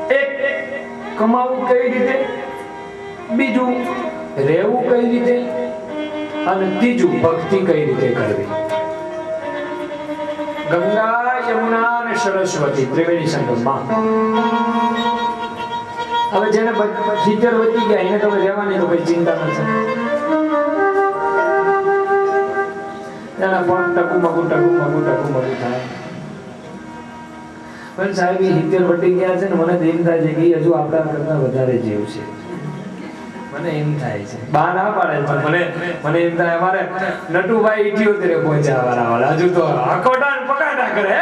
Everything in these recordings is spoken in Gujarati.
એક કમાવું કઈ રીતે, બીજું રહેવું કઈ રીતે, અને ત્રીજું ભક્તિ કઈ રીતે કરવી. ગંગા, યમુના અને સરસ્વતી ત્રિવેણી સંગમમાં. હવે જેને 70 વધી ગયા એને તો રહેવાની તો કોઈ ચિંતા નથી. એના પણ ટકુમકુ થાય. પણ સાહેબ 70 વધી ગયા છે ને મને એમ થાય છે કે હજુ આપણા કરતા વધારે જીવ છે. મને એમ થાય છે. બા ના પાડે પણ મને એમ થાય અમારે નટુભાઈ 78 પહોંચ્યા વાળા હજુ તો આકોટા પકાટા કરે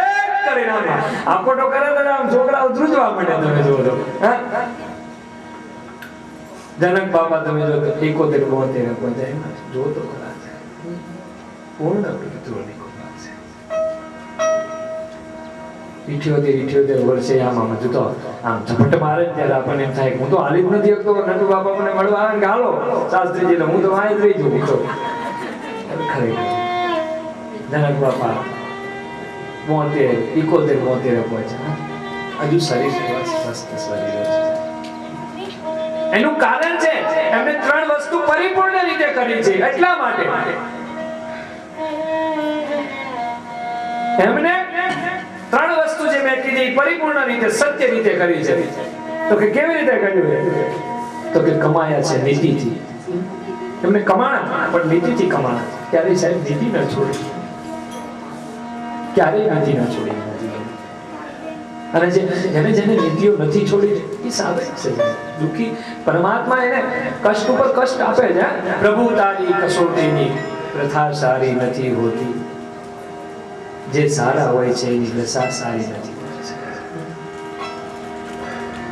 કરીને આકોટો કરે તો આમ છોકરાઓ ધ્રુજવા મળે. તમે જોવો તો જનક બાપા તમે જો 71 72 પહોંચ્યા જો તો ખરા છે. પૂર્ણ પિતૃની કૃપા છે. 78 વર્ષે આમ જતો આમ ઝપટ મારે ત્યારે આપણને એમ થાય હું તો હાલી જ નથી શકતો. નટુ બાપા મને મળવા આવે કે હાલો શાસ્ત્રીજી હું તો વાંચ રહી છું. ખરેખર જનક બાપા 72 પહોંચ્યા. હજુ શરીર સ્વસ્થ શરીર છે. એનું કારણ છે એમને 3 વસ્તુ પરિપૂર્ણ રીતે કરી છે. એટલા માટે એમને 3 વસ્તુ જે મેં કીધી પરિપૂર્ણ રીતે સત્ય રીતે કરી છે. તો કે કેવી રીતે કર્યું? તો કે કમાયા છે નીતિથી. એમને કમાણા પણ નીતિથી કમાણા. ક્યારેય સાહેબ નીતિ ન છોડી, ક્યારેય નીતિ ન છોડી. અને જેને નીતિઓ નથી છોડી એ સાવે છે દુઃખી. પરમાત્મા એને કષ્ટ ઉપર કષ્ટ આપે છે. પ્રભુ તારી કસોટીની પ્રથા સારી નથી હોતી. જે સારા હોય છે એની દશા સારી નથી હોતી.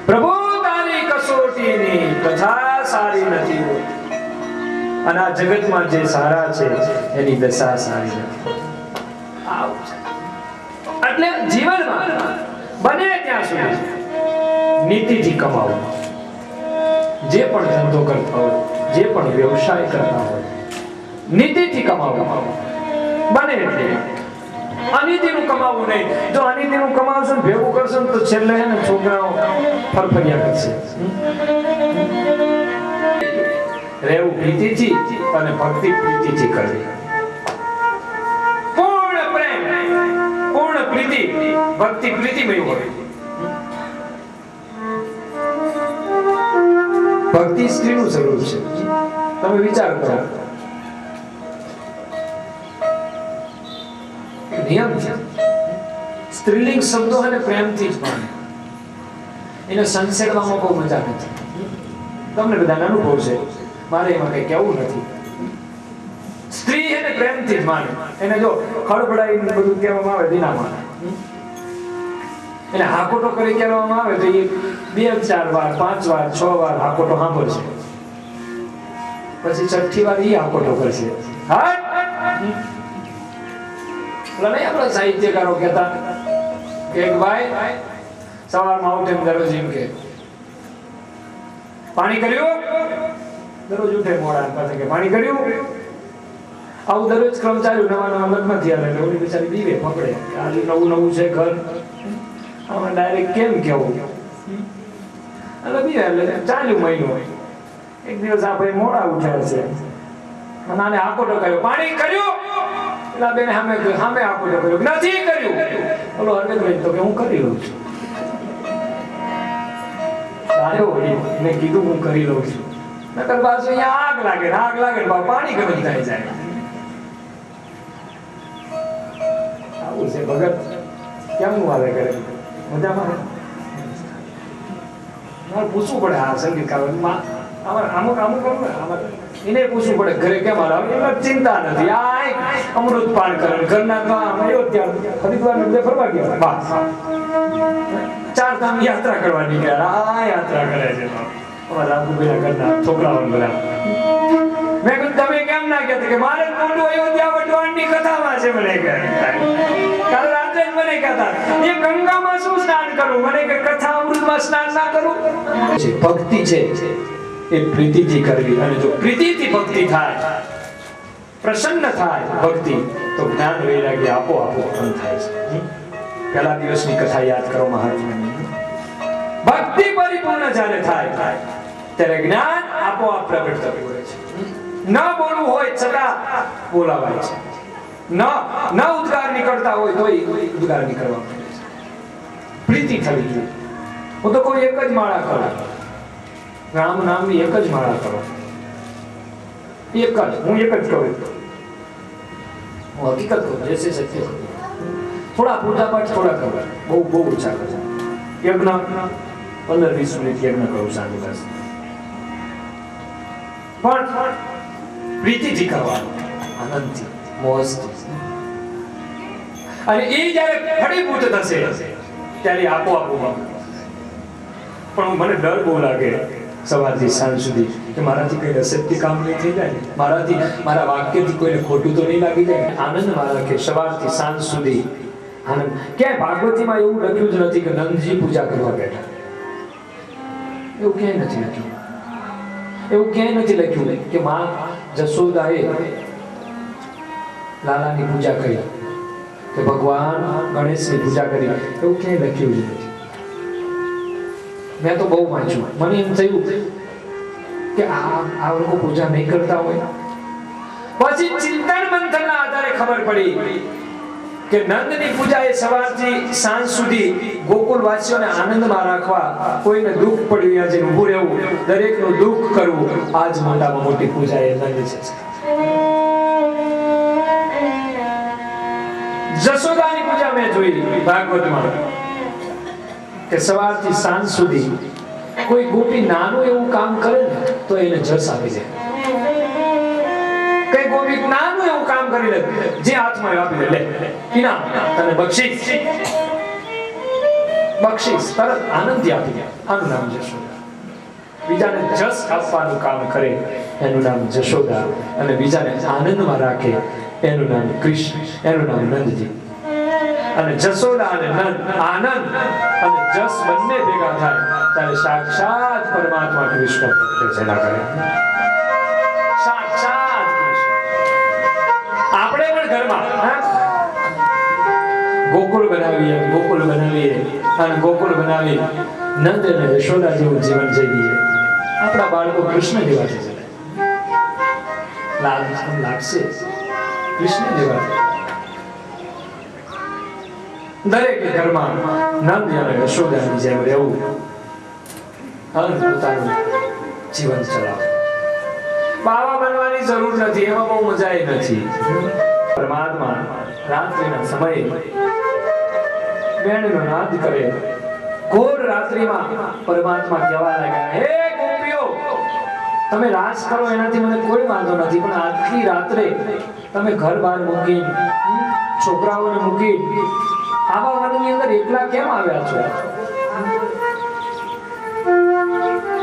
પ્રભુ તારી કસોટીની પ્રથા સારી નથી હોતી. અને આ જગતમાં જે સારા છે એની દશા સારી નથી. એટલે જીવનમાં બને ત્યાં સુધી નીતિથી કમાવો. જે પણ ધંધો કરતા હોય, જે પણ વ્યવસાય કરતા હોય, નીતિથી કમાવો. બને એટલે અનીતિનું કમાવું નહીં. જો અનીતિનું કમાવશો ને ભેગું કરશો તો છેલ્લે ને છોકરાઓ ફરફરિયા કરશે. રહેવું પ્રીતિથી અને ભક્તિ પ્રીતિથી કરવી. પૂર્ણ પ્રેમ, પૂર્ણ પ્રીતિ, ભક્તિ પ્રીતિમય હોય. ભક્તિ સ્ત્રીનું સ્વરૂપ છે. તમે વિચાર કરો. નિયમ છે સ્ત્રીલિંગ શબ્દો અને પ્રેમથી જ માને. એને સંસેડવામાં બહુ મજા નથી. તમને બધાને અનુભવ છે, મારે એમાં કઈ કહેવું નથી. સ્ત્રી એને પ્રેમથી જ માને. એને જો ખડબડાઈને બધું કહેવામાં આવે તો ના માને. એને હાકોટો કરી કહેવામાં આવે તો એ 2-4 વાર 5 વાર 6 વાર હાકોટો સાંભળશે. પછી 6ઠી વાર એ હાકોટો કરશે. આપણા સાહિત્યકારો કહેતા કે ભાઈ સવારમાં ઉઠે દરરોજ એમ કે પાણી કર્યું. દરરોજ ઉઠે મોડા પાસે કે પાણી કર્યું. આવું દરરોજ ક્રમ ચાલ્યું. નવા લગ્ન થયા એટલે ઓલી બિચારી બીવે પકડે. આજે નવું છે ઘર, આમાં ડાયરેક્ટ કેમ કેવું એટલે બીવે એટલે ચાલ્યું મહિનો. એક દિવસ આ ભાઈ મોડા ઉઠ્યા છે અને આને આકોટો કર્યો, પાણી કર્યું. પેલા બેને સામે આકોટો કર્યો, નથી કર્યું. બોલો અરવિંદભાઈ તો કે હું કરી લઉં છું. મેં કીધું હું કરી લઉં છું. નકર પાછું અહીંયા આગ લાગે પાણી ગરમ થઈ જાય. આવું છે ભગત. કેમનું વાલે કરે? મજામાં પૂછવું પડે. આ સંગીતકાર અમુક એને પૂછવું પડે ઘરે કેમ આવે. ચિંતા નથી. આ અમૃત પાન કરે ઘરના હરિદ્વાર ફરવા ગયા, 4 ધામ યાત્રા કરવા નીકળ્યા. આ યાત્રા કરે છે છોકરાઓ બધા. મેં કીધું તમે કેમ ના કહેતા? કે મારે મોટું અયોધ્યા વટવાણની કથામાં છે. મને કાલે રાત્રે જ મને કહેતા એ ગંગામાં શું સ્નાન કરું? મને કે કથા અમૃતમાં સ્નાન ના કરું. ભક્તિ છે એ પ્રીતિથી કરવી. અને જો પ્રીતિથી ભક્તિ થાય, પ્રસન્ન થાય ભક્તિ, તો જ્ઞાન વૈરાગ્ય આપોઆપ ઉત્પન્ન થાય છે. પહેલા દિવસની કથા યાદ કરો મહાત્માની. ભક્તિ પરિપૂર્ણ જ્યારે થાય ત્યારે જ્ઞાન આપોઆપ પ્રગટ થતું હોય છે. ન બોલવું હોય છતાં બોલાવાય છે. ન ઉદ્ગાર નીકળતા હોય તોય ઉદ્ગાર નીકળવા માંડે છે. પ્રીતિ થવી જોઈએ. હું તો કોઈ એક જ માળા કરું, રામ નામની એક જ માળા કરું, એક જ, હું એક જ કરું. હું હકીકત કહું, જે છે સત્ય કહું. થોડા પૂજા પાઠ થોડા કરવા, બહુ ઓછા કરવા. યજ્ઞ 15-20 મિનિટ યજ્ઞ કરું સાંજે બસ. પણ પ્રીતિથી કરવાનું, આનંદથી, મોજથી. અને એ જ્યારે ફળીભૂત થશે ત્યારે આપોઆપ પણ મને ડર બહુ લાગે સવારથી સાંજ સુધી કે મારાથી કઈ અસત્ય કામ નહીં થઈ જાય, મારા વાક્યથી કોઈને ખોટું તો નહીં લાગી જાય. આનંદમાં રાખે સવારથી સાંજ સુધી આનંદ. ક્યાંય ભાગવતીમાં એવું લખ્યું જ નથી કે નંદજી પૂજા કરવા બેઠા. એવું ક્યાંય નથી લખ્યું. એવું ક્યાંય નથી લખ્યું કે માં જશોદાએ લાલાની પૂજા કરી, કે ભગવાન ગણેશની પૂજા કરી. એવું ક્યાંય લખ્યું જ નથી. મેં તો બહુ વાંચ્યું. મને એમ થયું કે આ લોકો પૂજા નહીં કરતા હોય. પછી ચિંતન મંથનના આધારે ખબર પડી કે નંદની પૂજા એ સવારથી સાંજ સુધી ગોકુળવાસીઓને આનંદમાં રાખવા, કોઈને દુઃખ પડ્યું ત્યાં જઈને ઊભું રહેવું, દરેકનું દુઃખ કરવું, આ જ મોટામાં મોટી પૂજા એ નંદ છે. જશોદાની પૂજા મેં જોઈ ભાગવતમાં કે સવારથી સાંજ સુધી કોઈ ગોપી નાનું એવું કામ કરે ને તો એને જસ આપી દે. કઈ ગોપી નાનું એવું કામ કરી લે, જે હાથમાં આપી દે, લે ઇનામ, તને બક્ષિસ તરત આનંદથી આપી દે. આનું નામ જશોદા. બીજાને જસ આપવાનું કામ કરે એનું નામ જશોદા, અને બીજાને આનંદમાં રાખે એનું નામ કૃષ્ણ, એનું નામ નંદજી. અને જશોદા અને નંદ, આનંદ અને જસ બંને ભેગા થાય ત્યારે સાક્ષાત પરમાત્મા કૃષ્ણ પ્રગટે છે. સાક્ષાત કૃષ્ણ. આપણે પણ ઘરમાં ગોકુળ બનાવીએ અને ગોકુળ બનાવી નંદ અને યશોદા જેવું જીવન જીવીએ. આપણા બાળકો કૃષ્ણ જેવા છે. લાગશે કૃષ્ણ જેવા છે. દરેક ઘરમાં નંદ અને યશોદાની જેમ રહેવું અને પોતાનું જીવન ચલાવવું. બાવા બનવાની જરૂર નથી, એમાં બહુ મજા નથી. પરમાત્મા રાત્રિના સમયે વેણનો નાદ કરે. ઘોર રાત્રિમાં પરમાત્મા કહેવા લાગ્યા, હે ગોપીઓ, તમે રાસ કરો એનાથી મને કોઈ વાંધો નથી, પણ આટલી રાત્રે તમે ઘર બહાર મૂકી, છોકરાઓને મૂકી આવા વનની અંદર એકલા કેમ આવ્યા છો?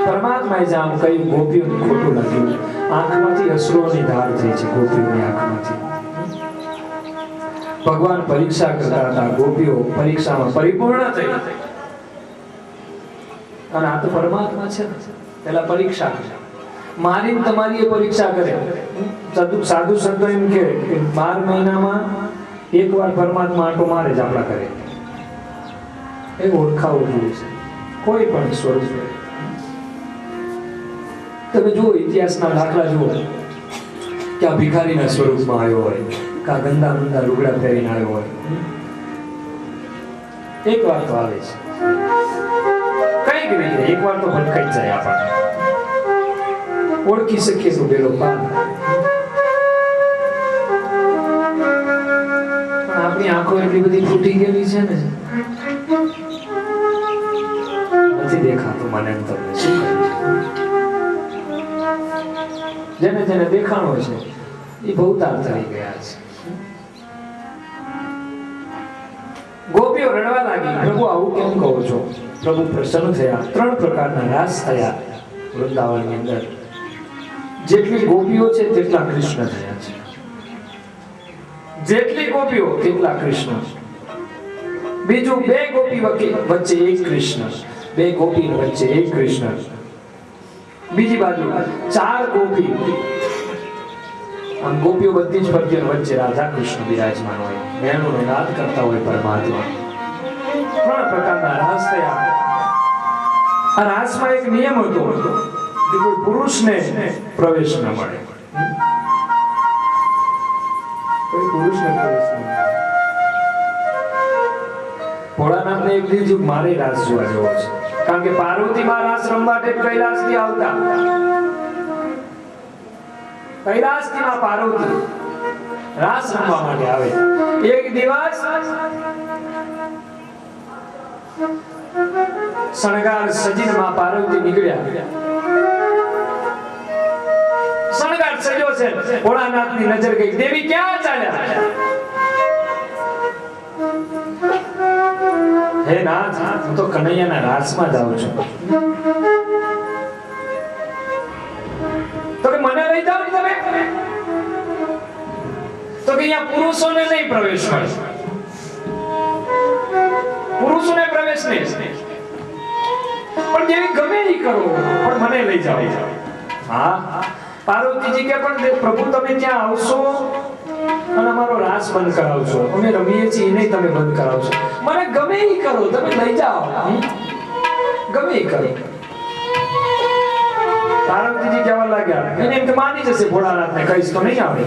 પરમાત્માએ જામ કહ્યું, ગોપીઓને ખોટું લાગ્યું. આંખમાંથી અશ્રુઓની ધાર થઈ છે ગોપીઓની આંખમાંથી. ભગવાન પરીક્ષા કરતા હતા, ગોપીઓ પરીક્ષામાં પરિપૂર્ણ થઈ. અને આ તો પરમાત્મા છે, પેલા પરીક્ષા મારી તમારી એ પરીક્ષા કરે. સાધુ સંતો એમ કે 12 મહિનામાં એકવાર પરમાત્મા આંટો મારે જ આપણા કરે. એ ઓળખાવું જોઈએ છે કોઈ પણ સ્વરૂપ. તમે જુઓ, ઇતિહાસના દાખલા જુઓ કે આ ભિખારીના સ્વરૂપમાં આવ્યો હોય, કે આ ગંદા મંદા લુગડા પહેરીને આવ્યો હોય. એક વાર તો આવે છે, કઈક રીતે એક વાર તો ભટકાઈ જાય. આપણને ઓળખી શકીએ તો પેલો પાન. આપણી આંખો એટલી બધી ફૂટી ગયેલી છે ને, નથી દેખાતું મને. તમને શું કહ્યું? જેને જેને દેખાણો છે એ ભવતાર થઈ ગયા છે. ગોપીઓ રડવા લાગી, પ્રભુ આવું કેમ કહો છો? પ્રભુ પ્રસન્ન થયા. 3 પ્રકારના રાસ થયા વૃંદાવનની અંદર. જેટલી ગોપીઓ છે તેટલા કૃષ્ણ થયા છે. જેટલી ગોપીઓ તેટલા કૃષ્ણ. બીજું, 2 ગોપી વચ્ચે એક કૃષ્ણ, 2 ગોપી વચ્ચે એક કૃષ્ણ. બીજી બાજુ 4 ગોપી, આમ ગોપીઓ બધી જ ફરતી વચ્ચે રાધા કૃષ્ણ બિરાજમાન હોય, વેણુનો નાદ કરતા હોય પરમાત્મા. 3 પ્રકારના રાસ થયા. આ રાસમાં એક નિયમ હતો કે કોઈ પુરુષને પ્રવેશ ન મળે. કોઈ પુરુષને પ્રવેશ ન મળે. ભોળાનાથને એક દિવસ મારે રાસ જોવા જવો છે, કારણ કે પાર્વતીમાં રાસ રમવા માટે કૈલાસથી આવતા. કૈલાસથી માં પાર્વતી રાસ રમવા માટે આવે. એક દિવસ શણગાર સજીને માં પાર્વતી નીકળ્યા. શણગાર સજ્યો છે, ભોળાનાથની નજર ગઈ, દેવી ક્યાં ચાલ્યા? હે નાથ, હું તો કનૈયાના રાસમાં જાઉં છું. તો કે મને લઈ જાઓ તમે? તો કે અહીંયા પુરુષોને નહીં પ્રવેશ મળે, પુરુષોને પ્રવેશ નહીં. પણ જેવી ગમે એ કરો, પણ મને લઈ જાઓ. હા, પાર્વતીજી કે પણ પ્રભુ તમે ત્યાં આવશો અને અમારો રાસ બંધ કરાવશો, અમે રમીએ છીએ નહીં, તમે બંધ કરાવશો. મને ગમે એ કરો, તમે લઈ જાઓ, ગમે એ કરો. પાર્વતીજી કહેવા લાગ્યા, એને એમ કે માની જશે ભોળાનાથને કહીશ તો નહીં આવે.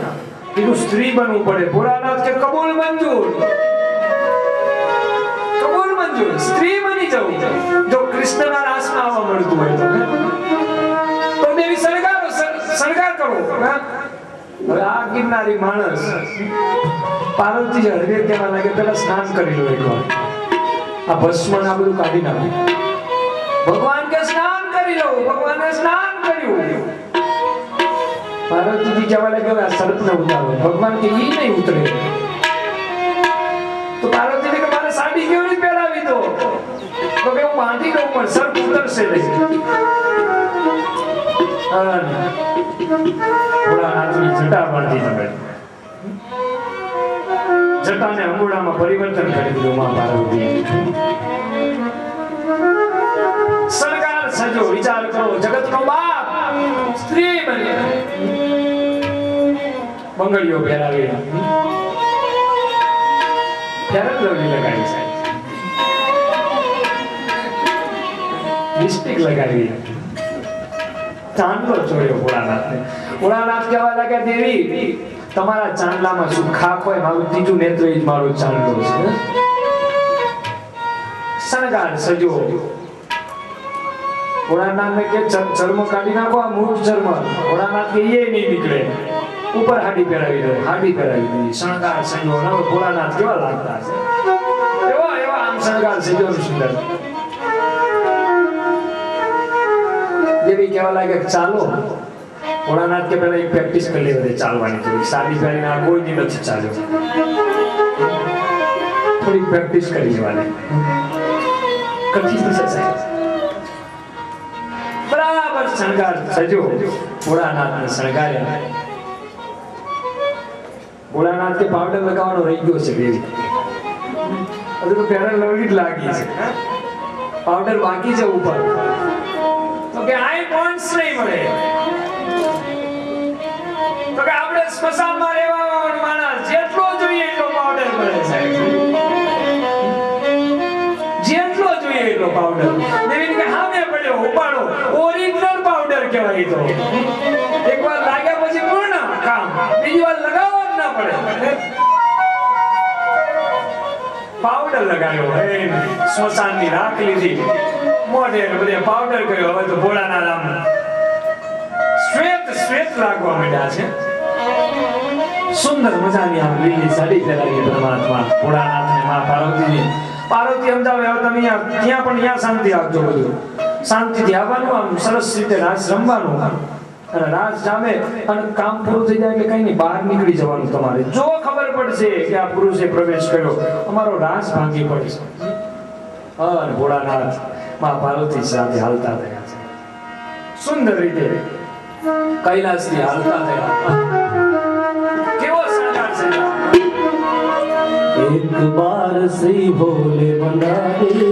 કીધું સ્ત્રી બનવું પડે. ભોળાનાથ કે કબૂલ મંજૂર, કબૂલ મંજૂર, સ્ત્રી બની જવું જો કૃષ્ણના રાસમાં આવવા મળતું હોય તો દેવી શણગાર કરો. હવે આ ગિરનારી માણસ પાર્વતીજી હળવે કહેવા લાગે પેલા સ્નાન કરી લો એકવાર, આ ભસ્મ આ બધું કાઢી નાખો. ભગવાન કે સ્નાન કરી લો, ભગવાને સ્નાન કર્યું. પાર્વતીજી કહેવા લાગે આ સર્પને ઉતારો. ભગવાન કે ઈ નહીં ઉતરે. તો પાર્વતીજી કે મારે સાડી કેવી રીતે પહેરાવી દો? તો કે હું બાંધી દઉં પણ સર્પ ઉતરશે નહીં. ભોળાનાથની જટા બાંધી તમે, જટાને અંગોડામાં પરિવર્તન કરી દીધું માં પાર્વતી. શણગાર સજો, વિચાર કરો, જગતનો બાપ સ્ત્રી બની, બંગડીઓ પહેરાવી, ફેર લવલી લગાવી, સાહેબ લિપસ્ટિક લગાવી, ચાંદલો ચોર્યો ભોળાનાથને. ભોળાનાથ કહેવા લાગ્યા દેવી તમારા ચાંદલામાં શું ખાખ હોય? મારું ત્રીજું નેત્ર જ મારો ચાંદલો છે. શણગાર સજો. ભોળાનાથને કે ચર્મ કાઢી નાખો, આ મૂળ ચર્મ. ભોળાનાથ કે એ નહીં નીકળે. ઉપર હાડી પહેરાવી દો, હાડી પહેરાવી દીધી. શણગાર સજો. ભોળાનાથ કેવા લાગતા છે, એવા એવા આમ શણગાર સજો સુંદર. દેવી કહેવા લાગે ચાલો. ભોળાનાથ કે પહેલા એક પ્રેક્ટિસ કરી લેવી ચાલવાની. થોડી સાડી પહેરીને આ કોઈ દી નથી ચાલ્યો, થોડી પ્રેક્ટિસ કરી લેવાની. કઠિન છે સાહેબ. બરાબર શણગાર સજો. ભોળાનાથને શણગાર્યા. ભોળાનાથ કે પાવડર લગાવવાનો રહી ગયો છે દેવી. હજુ તો પહેલા લવલી જ લાગી છે, પાવડર બાકી છે ઉપર. તો કે આઈ પોઈન્ટ્સ નહીં મળે. તો કે આપણે સ્મશાનમાં રહેવા માણસ જેટલો જોઈએ એટલો પાવડર મળે સાહેબ, જેટલો જોઈએ એટલો પાવડર. દેવી કે હા મેં પડ્યો ઉપાડો. ઓરિજિનલ પાવડર કહેવાય. તો એકવાર લાગ્યા પછી પૂર્ણ કામ, બીજી વાર લગાવવા જ ના પડે. પાવડર લગાવ્યો, સ્મશાનની રાખ લીધી, મોઢે બધે પાવડર કર્યો. હવે તો ભોળાના નામ શ્વેત શ્વેત લાગવા માંડ્યા છે. સુંદર મજાની આમ લીલી સાડી પહેરાવી પરમાત્મા ભોળાનાથને માં પાર્વતીજી. પાર્વતી સમજાવે હવે તમે ત્યાં પણ અહીંયા શાંતિ આપજો, બધું શાંતિથી આવવાનું, આમ સરસ રીતે રાસ રમવાનું. અને રાસ જામે અને કામ પૂરું થઈ જાય એટલે કઈ નહીં, બહાર નીકળી જવાનું તમારે. જો ખબર પડશે કે આ પુરુષે પ્રવેશ કર્યો, અમારો રાસ ભાંગી પડશે. અને ભોળાનાથ માં પાર્વતી સાથે હાલતા થયા છે સુંદર રીતે, કૈલાસથી હાલતા થયા. કેવો શણગાર છે. एक बार श्री भोले भंडारी,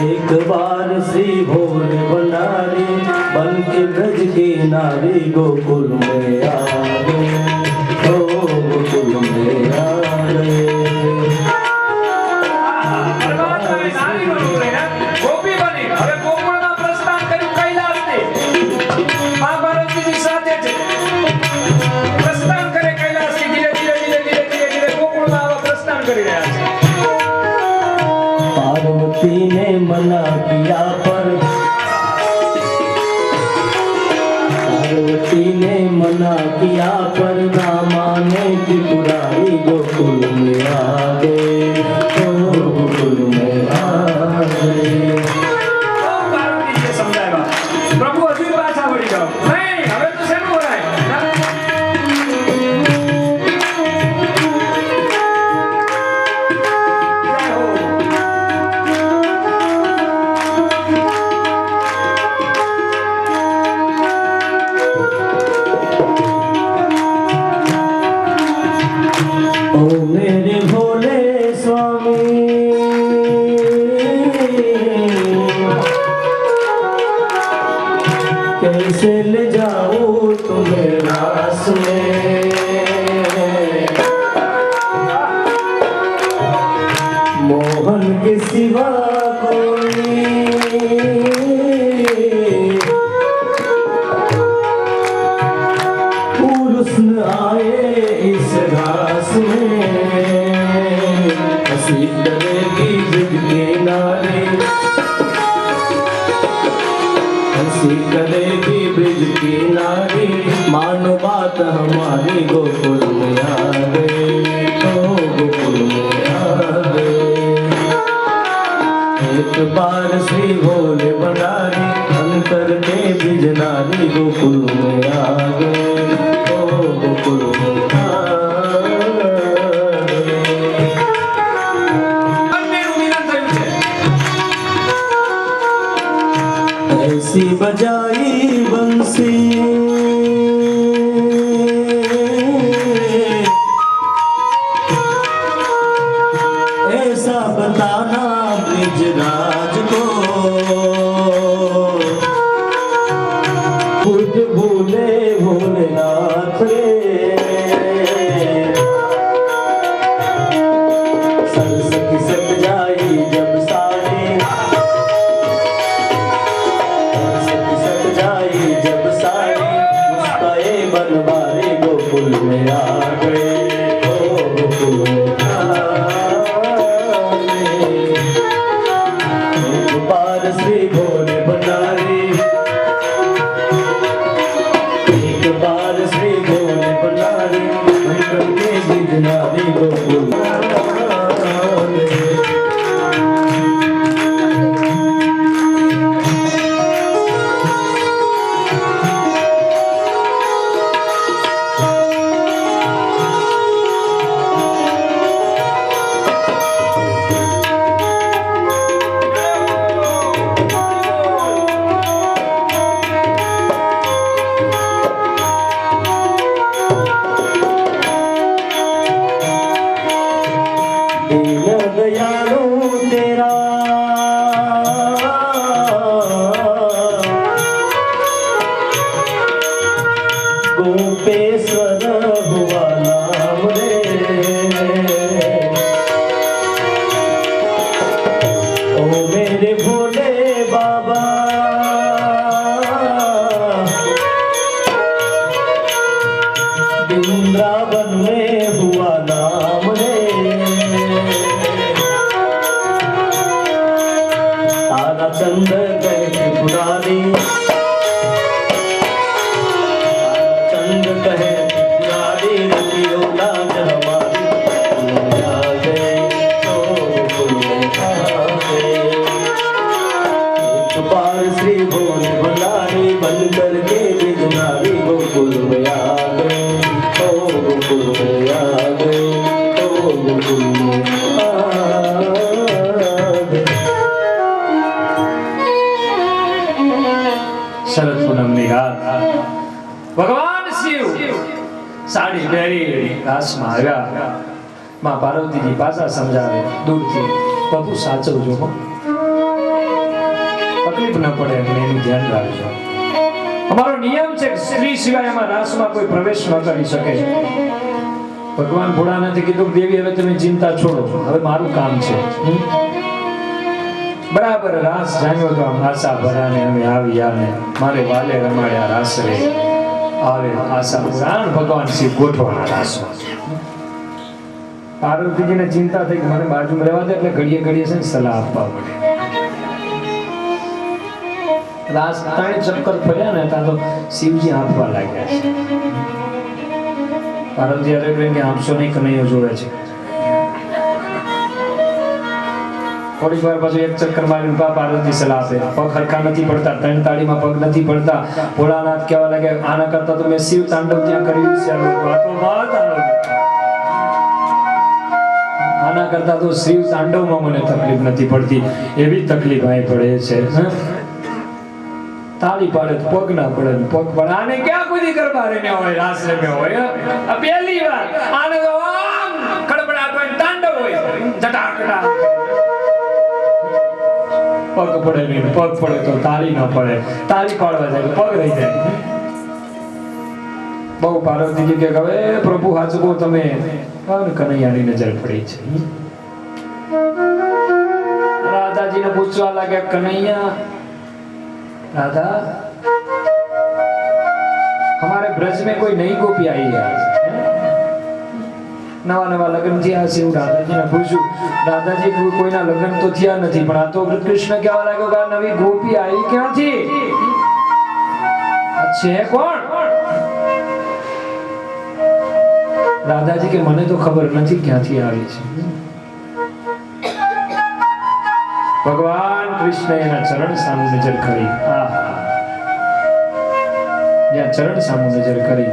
एक बार श्री भोले भंडारी बन के ब्रज की नारी गोकुल में आ गए, गोकुल में आ गए। વર્ણન કરી રહ્યા છે. पार्वती ने मना किया पर पार्वती ने मना किया पर ना माने त्रिपुरारी गोकुल में आ गए, तो गोकुल में आ गए. તો પાર્વતીજીએ સમજાવ્યા. પ્રભુ હજુ પાછા વળી જાઓ. નહીં, હવે તો શેનું બોલાય? જય હો. ओ मेरे भोले स्वामी, कैसे ले जाऊं तुम्हें रास में, मोहन के सिवा कोई पुरुष न आए इस रास में, हंसी डरेगी ब्रिज के नारे, हंसी करेगी ब्रिज की नारी, मानो बात हमारी गोकुल में आ गए, तो गोकुल में आ गए. एक बार श्री भोले भंडारी मन करके ब्रिज नारी गोकुल में आ गए, तो गोकुल में आ गए. બંનેનું મિલન થયું છે. ऐसी बजाई बंसी ऐसा बताना ब्रिजराज को, खुद भूले भोलेनाथ रे, सरस्वती सट जाई जब साड़ी, सट जाई जब साड़ी, मुस्काए बनवारे गोकुल में आ गए, ओ गोकुल में आ गए. एक बार श्री भोले भंडारी, एक बार श्री भोले भंडारी, मन के गिरनारी गोकुल में आ गए. दीन दयालु तेरा गोपेश्वर हुआ नाम रे, ओ मेरे भोले बाबा वृंदावन में हुआ नाम रे, तारा चंद कहे त्रिपुरारी, चंद कहे त्रिपुरारी, रखियो लाज हमारी, गोकुल में आ गए, तो गोकुल में आ गए. एक बार श्री भोले भंडारी बन करके बिजनारी गोकुल में आ गए, तो गोकुल में आ गए, तो गोकुल में आ गए. શરદ પૂનમની રાત ભગવાન શિવ સાડી પહેરી રાસમાં આવ્યા. માં પાર્વતીજી પાછા સમજાવે દૂરથી, પ્રભુ સાચવજો હો, તકલીફ ન પડે એમને એનું ધ્યાન રાખજો. અમારો નિયમ છે કે સ્ત્રી સિવાય આમાં રાસમાં કોઈ પ્રવેશ ન કરી શકે. ભગવાન ભોળાનાથે કીધું કે દેવી હવે તમે ચિંતા છોડો, હવે મારું કામ છે. બરાબર રાસ જામ્યો તો આમ આશા ભરાને અમે આવ્યા ને મારે વાલે રમાડ્યા રાસ રે આવે આશા પુરાણ ભગવાન શિવ ગોઠવાના રાસમાં. પાર્વતીજીને ચિંતા થઈ કે મને બાજુમાં રહેવા દે, એટલે ઘડીએ ઘડીએ છે ને સલાહ આપવા પડે. રાસ 3 ચક્કર ફર્યા ને ત્યાં તો શિવજી આપવા લાગ્યા છે. પાર્વતી અરે કે આપશો નહીં, કનૈયો જોવે છે. થોડીક વાર પછી એક ચક્કર મારીને પાર્વતી સલાહ આપે, પગ હરખા નથી પડતા, 3 તાળીમાં પગ નથી પડતા. ભોળાનાથ કહેવા લાગે આના કરતા તો મેં શિવ તાંડવ ત્યાં કરી છે, આના કરતા તો શિવ તાંડવમાં મને તકલીફ નથી પડતી, એવી તકલીફ અહીં પડે છે. તાળી પાડે તો પગ ના પડે, પગ પડે. આને ક્યાં કોઈ કરવા રહીને હોય, રાસ રમે હોય. આ પહેલી વાર આને તો આમ ખડબડાટ હોય, તાંડવ હોય, જટાકટા. પગ પડે નહીં, પગ પડે તો તાળી ના પડે, તાળી પાડવા જાય પગ રહી જાય. બહુ પાર્વતીજી કે હવે પ્રભુ હાચવો તમે, કનૈયાની નજર પડી છે. રાધાજીને પૂછવા લાગ્યા, કનૈયા राधा हमारे ब्रज में कोई नई गोपी आई है, नवा नवा लग्न થયા છે. હું રાધાજીને પૂછ્યું, રાધાજી કોઈના લગ્ન તો થયા નથી, પણ આ તો કૃષ્ણ કહેવા લાગ્યો કે નવી ગોપી આવી ક્યાંથી, છે કોણ? રાધાજી કે મને તો ખબર નથી ક્યાંથી આવી છે. ભગવાન કૃષ્ણ એના ચરણ સામે નજર કરી. જ્યાં ચરણ સામે નજર કરી,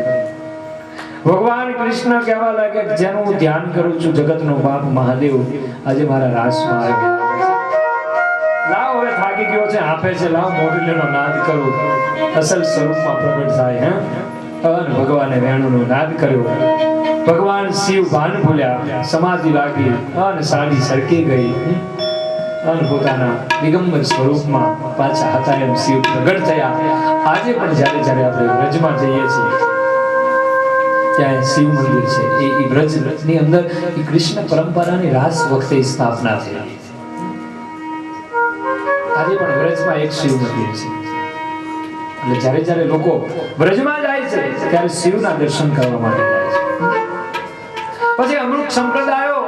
ભગવાન કૃષ્ણ કહેવા લાગે જેનું હું ધ્યાન કરું છું, જગતનો બાપ મહાદેવ આજે મારા રાસમાં આવ્યો. લાવ હવે થાકી ગયો છે, આપે છે, લાવ મોઢલીનો નાદ કરું, અસલ સ્વરૂપમાં પ્રગટ થાય. અને ભગવાને વેણુનો નાદ કર્યો. ભગવાન શિવ ભાન ભૂલ્યા, સમાધિ લાગી અને સાડી સરકી ગઈ. અને પોતાના દિગંબર સ્વરૂપમાં પાછા હતા એમ શિવ પ્રગટ થયા. આજે પણ જ્યારે જ્યારે આપણે વ્રજમાં જઈએ છીએ ત્યાં શિવ મંદિર છે. એ વ્રજની અંદર એ કૃષ્ણ પરંપરાની રાસ વખતે સ્થાપના થઈ. આજે પણ વ્રજમાં એક શિવ મંદિર છે. એટલે જ્યારે જ્યારે લોકો વ્રજમાં જાય છે ત્યારે શિવના દર્શન કરવા માટે જાય છે. પછી અમુક સંપ્રદાયો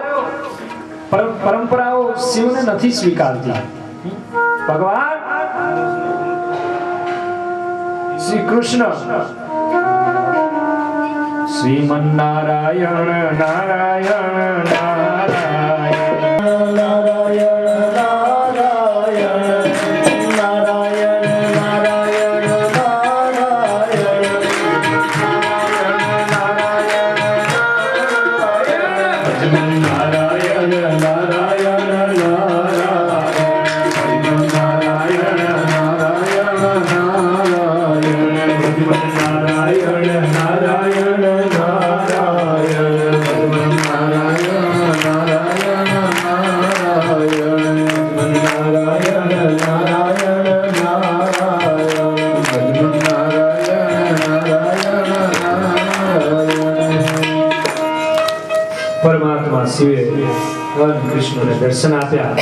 પરંપરાઓ શિવને નથી સ્વીકારતી. ભગવાન શ્રી કૃષ્ણ શ્રીમન નારાયણ નારાયણ નારાયણ નારાયણ કૃષ્ણને દર્શન આપ્યા.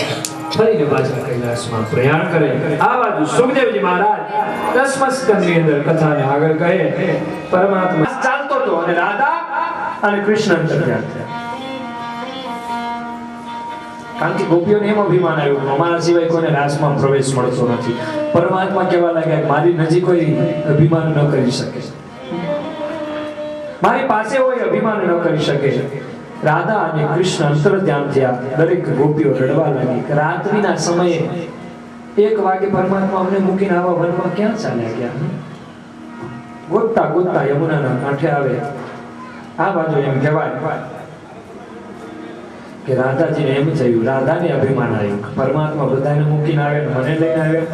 ફરીને પાછા કૈલાસમાં પ્રયાણ કરે. આ બાજુ સુખદેવજી મહારાજ 10મા સ્કંદની અંદર કથાને આગળ કહે. પરમાત્મા ચાલતો હતો અને રાધા અને કૃષ્ણ અંતર્ધ્યાન થયા. કારણ કે ગોપીઓને એમ અભિમાન આવ્યું, અમારા સિવાય કોઈને રાસમાં પ્રવેશ મળતો નથી. પરમાત્મા કહેવા લાગ્યા મારી નજીક કોઈ અભિમાન ન કરી શકે, મારી પાસે હોય અભિમાન ન કરી શકે. રાધા અને કૃષ્ણ અંતર્ધ્યાન થયા. દરેક ગોપીઓ રડવા લાગી. રાત્રિના સમયે 1 વાગે પરમાત્મા અમને મૂકીને આવા વનમાં ક્યાં ચાલ્યા ગયા? ગોતતા ગોતતા યમુનાના કાંઠે આવે. આ બાજુ એમ કહેવાય કે રાધાજીને એમ થયું, રાધાને અભિમાન આવ્યું, પરમાત્મા બધાને મૂકીને આવ્યા, મને લઈને આવ્યા.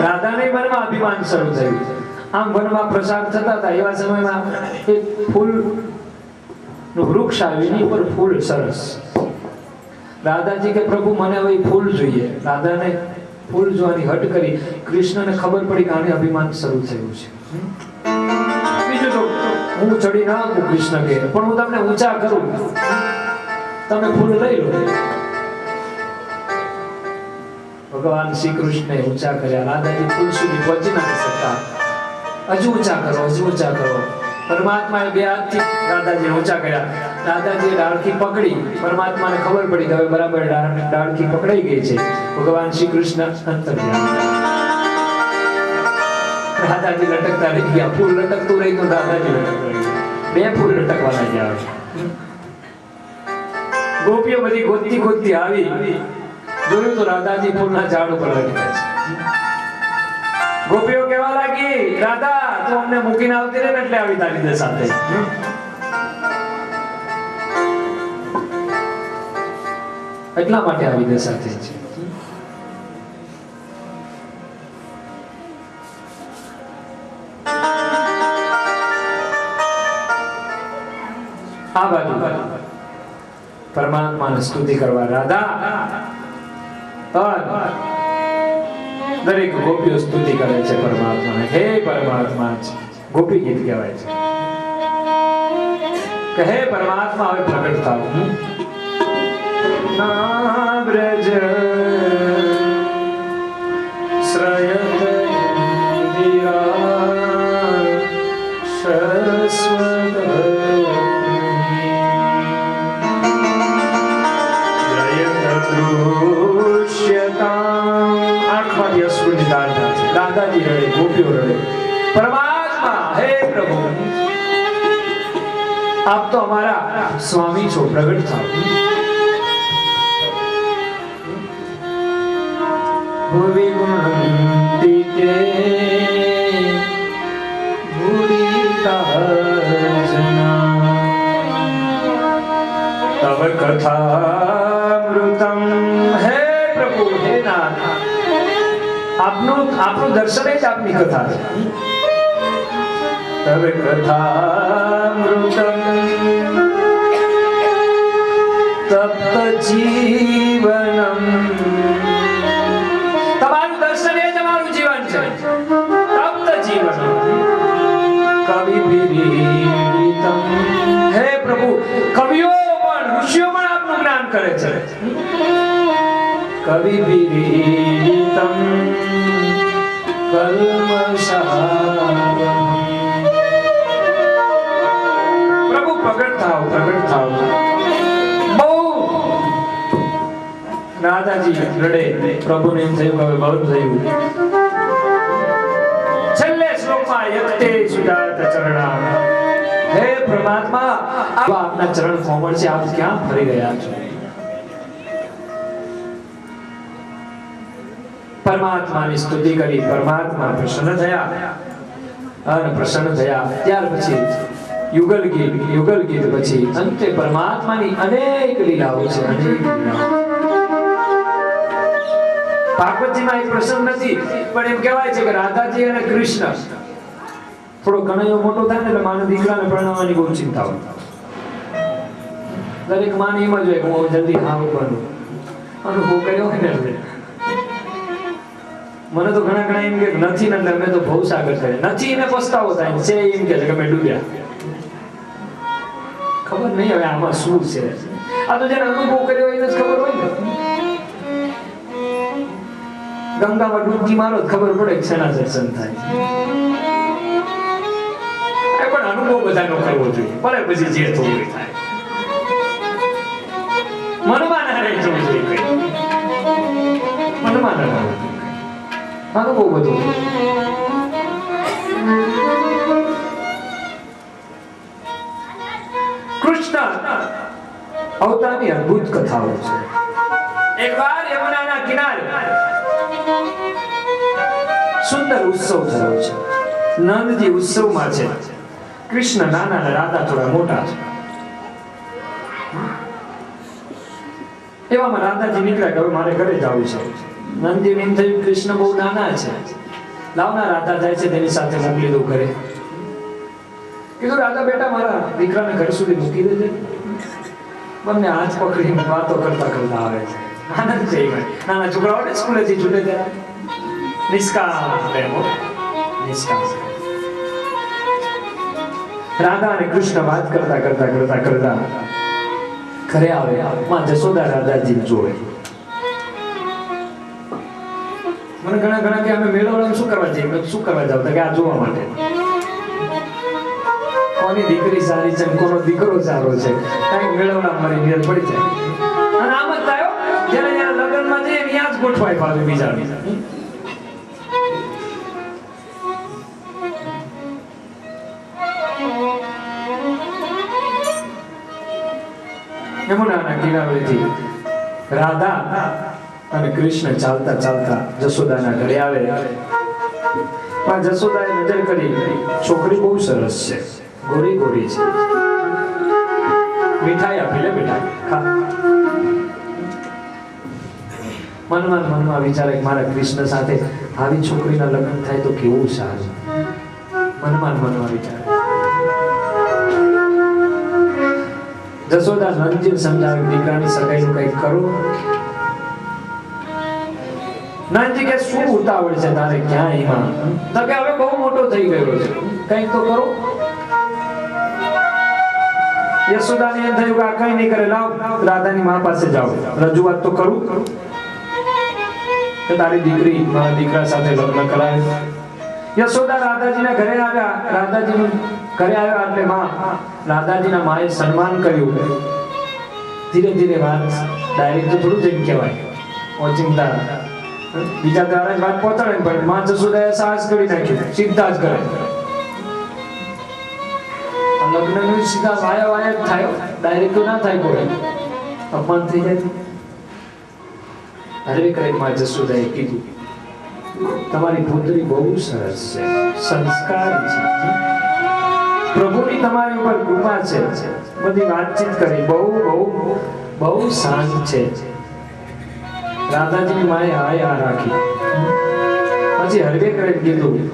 રાધાને મનમાં અભિમાન શરૂ થયું. આમ વનમાં પ્રસાર થતા હતા એવા સમયમાં એક ફૂલનું વૃક્ષ આવ્યું, એની ઉપર ફૂલ સરસ. રાધાજી કે પ્રભુ મને હવે ફૂલ જોઈએ. રાધાને ફૂલ જોવાની હટ કરી. કૃષ્ણને ખબર પડી કે આને અભિમાન શરૂ થયું છે. બીજું તો હું ચડી ના આપું, કૃષ્ણ કે પણ હું તમને ઊંચા કરું, તમે ફૂલ લઈ લો. ભગવાન શ્રી કૃષ્ણને ઊંચા કર્યા. રાધાજી ફૂલ સુધી પહોંચી નથી શકતા. હજુ ઊંચા કરો, હજુ ઊંચા કરો. પરમાત્માએ બે હાથથી રાધાજીને ઊંચા કર્યા. રાધાજીએ ડાળખી પકડી. પરમાત્માને ખબર પડી કે હવે બરાબર ડાળખી પકડાઈ ગઈ છે. ભગવાન શ્રી કૃષ્ણ અંતર્ધ્યાન થયા. રાધાજી લટકતા રહી ગયા. ફૂલ લટકતું રહી તો રાધાજી લટકતા રહી ગયા. બે ફૂલ લટકવા લાગ્યા. ગોપીઓ બધી ગોતતી ગોતતી આવી. જોયું તો રાધાજી ફૂલના ઝાડ ઉપર લટક્યા છે. ગોપીઓ કહેવા લાગી, રાધા તું અમને મૂકીને આવતી રહે ને એટલે આવી તારી દશા થઈ. એટલા માટે આવી દશા થઈ છે. આ બાજુ પરમાત્માની સ્તુતિ કરવા રાધા દરેક ગોપીઓ સ્તુતિ કરે છે પરમાત્માને. હે પરમાત્મા, ગોપી ગીત કહેવાય છે કે હે પરમાત્મા હવે પ્રગટ થાઓ. ના બ્રજ શ્રયત દિયા શસ્વત દાદાજી રડે, ગોપીઓ રડે. પરમાત્મા, હે પ્રભુ આપ તો અમારા સ્વામી છો, પ્રગટ થાઓ. ભુવિ ગુણંતિ તે ભૂરિતા જના તવ કથામૃતમ. હે પ્રભુ, હે નાથ, આપનું દર્શન જ આપની કથા છે. તવ કથામૃતમ તપ્ત જીવનમ. તમારું દર્શન એ જ અમારું જીવન છે. તપ્ત જીવન કવિ વિરીતમ. હે પ્રભુ, કવિઓ પણ ઋષિઓ પણ આપનું જ્ઞાન કરે છે. કવિ વિરીતમ કલ્મષાવહમ. પ્રભુ પ્રગટ થાઓ, પ્રગટ થાઓ. બહુ રાધાજી રડે. પ્રભુને એમ થયું કે હવે બહુ થયું. છેલ્લે શ્લોકમાં યત્તે સુજાત ચરણામ. હે પરમાત્મા, આપના ચરણ કોમળ છે, આપ ક્યાં ફરી રહ્યા છો? પરમાત્માની સ્તુતિ કરી. પરમાત્મા પ્રસન્ન થયા. અને પ્રસન્ન થયા ત્યાર પછી યુગલ ગીત પછી અંતે પરમાત્માની અનેક લીલાઓ છે, અનેક લીલાઓ. ભાગવતજીમાં એક પ્રસંગ નથી, પણ એમ કહેવાય છે કે રાધાજી અને કૃષ્ણ થોડો કનૈયો મોટો થાય ને એટલે માનો દીકરાને પરણાવવાની બહુ ચિંતા હોય. દરેક માને એમ જ હોય કે હું જલ્દી હાવ બનું. અનુભવ કર્યો હોય ને એટલે મને તો ઘણા એમ કે નથી ને એટલે અમે તો બહુ સાગર કરે નથી ને પસ્તાવો થાય છે. એમ કે છે કે મેં ડૂબ્યા. ખબર નહીં હવે આમાં શું છે. આ તો જેને અનુભવ કર્યો એને જ ખબર હોય ને. ગંગામાં ડૂબકી મારો ખબર પડે કે શેના દર્શન થાય. પણ અનુભવ બધાનો કરવો જોઈએ. ભલે પછી જે થવું એ થાય. મનમાં ના રહી જવું જોઈએ. મનમાં ના રહે. અનુભવ બધું. કૃષ્ણ અવતારની અદ્ભુત કથાઓ છે. એકવાર યમુનાના કિનારે સુંદર ઉત્સવ થયો છે. નંદજી ઉત્સવમાં છે. કૃષ્ણ નાના અને રાધા થોડા મોટા છે. એવામાં રાધાજી નીકળ્યા કે હવે મારે ઘરે જવું છે. નંદજી એમ થયું કૃષ્ણ બહુ નાના છે, લાવના રાધા જાય છે તેની સાથે મોકલી દઉં ઘરે. કીધું રાધા બેટા મારા દીકરાને ઘર સુધી મૂકી દેજે. બંને હાથ પકડીને વાતો કરતા કરતા આવે છે. આનંદ છે. નાના છોકરાઓને સ્કૂલેથી છૂટે ત્યારે નિષ્કામ પ્રેમ, નિષ્કામ. રાધા અને કૃષ્ણ વાત કરતા ઘરે આવે. માં જશોદા રાધાજી જોવે. મને ઘણા કે અમે મેળાવડામાં શું કરવા જઈએ? શું કરવા જાવ? કે આ જોવા માટે. કોની દીકરી સારી છે કોનો દીકરો સારો છે કઈ મેળવણા મારી મેળ પડી જાય અને આમ જ થાય જ્યારે જ્યારે લગ્નમાં જઈએ ત્યાં જ ગોઠવાય પાછું બીજા યમુનાના કિનારેથી રાધા અને કૃષ્ણ ચાલતા ચાલતા જશોદાના ઘરે આવે પણ જશોદાએ નજર કરી છોકરી બહુ સરસ છે ગોરી ગોરી છે મીઠાઈ આપી લે બેટા ખા મનમાં વિચારે કે મારા કૃષ્ણ સાથે આવી છોકરીના લગ્ન થાય તો કેવું સારું મનમાં વિચારે જશોદા નંદજી સમજાવે દીકરાની સગાઈનું કંઈક કરો નંદજી કે શું ઉતાવળ છે તારે ક્યાં એમાં તો કે હવે બહુ મોટો થઈ ગયો છે કંઈક તો કરો યશોદાને એમ થયું કે આ કંઈ નહીં કરે લાવ રાધાની મા પાસે જાઓ રજૂઆત તો કરું કે તારી દીકરી મારા દીકરા સાથે લગ્ન કરાવે યશોદા રાધાજીના ઘરે આવ્યા રાધાજીનું ઘરે આવ્યા એટલે માં રાધાજીના માએ સન્માન કર્યું ધીરે ધીરે વાત ડાયરેક્ટ તો થોડું જેમ કહેવાય ઓચિંતા બીજા દ્વારા જ વાત પહોંચાડે પણ માં જશોદાએ સાહસ કરી નાખ્યું સીધા જ કરે લગ્નનું સીધા વાયા જ થાય ડાયરેક્ટ તો ના થાય કોઈ અપમાન થઈ જાય હરવે કરે માં જશોદાએ કીધું તમારી પુત્રી બહુ સરસ છે સંસ્કારી છે પ્રભુની તમારી ઉપર કૃપા છે બધી વાતચીત કરી બહુ શાંત છે રાધાજીની માએ હાય આ રાખી પછી હરવે કરે કીધું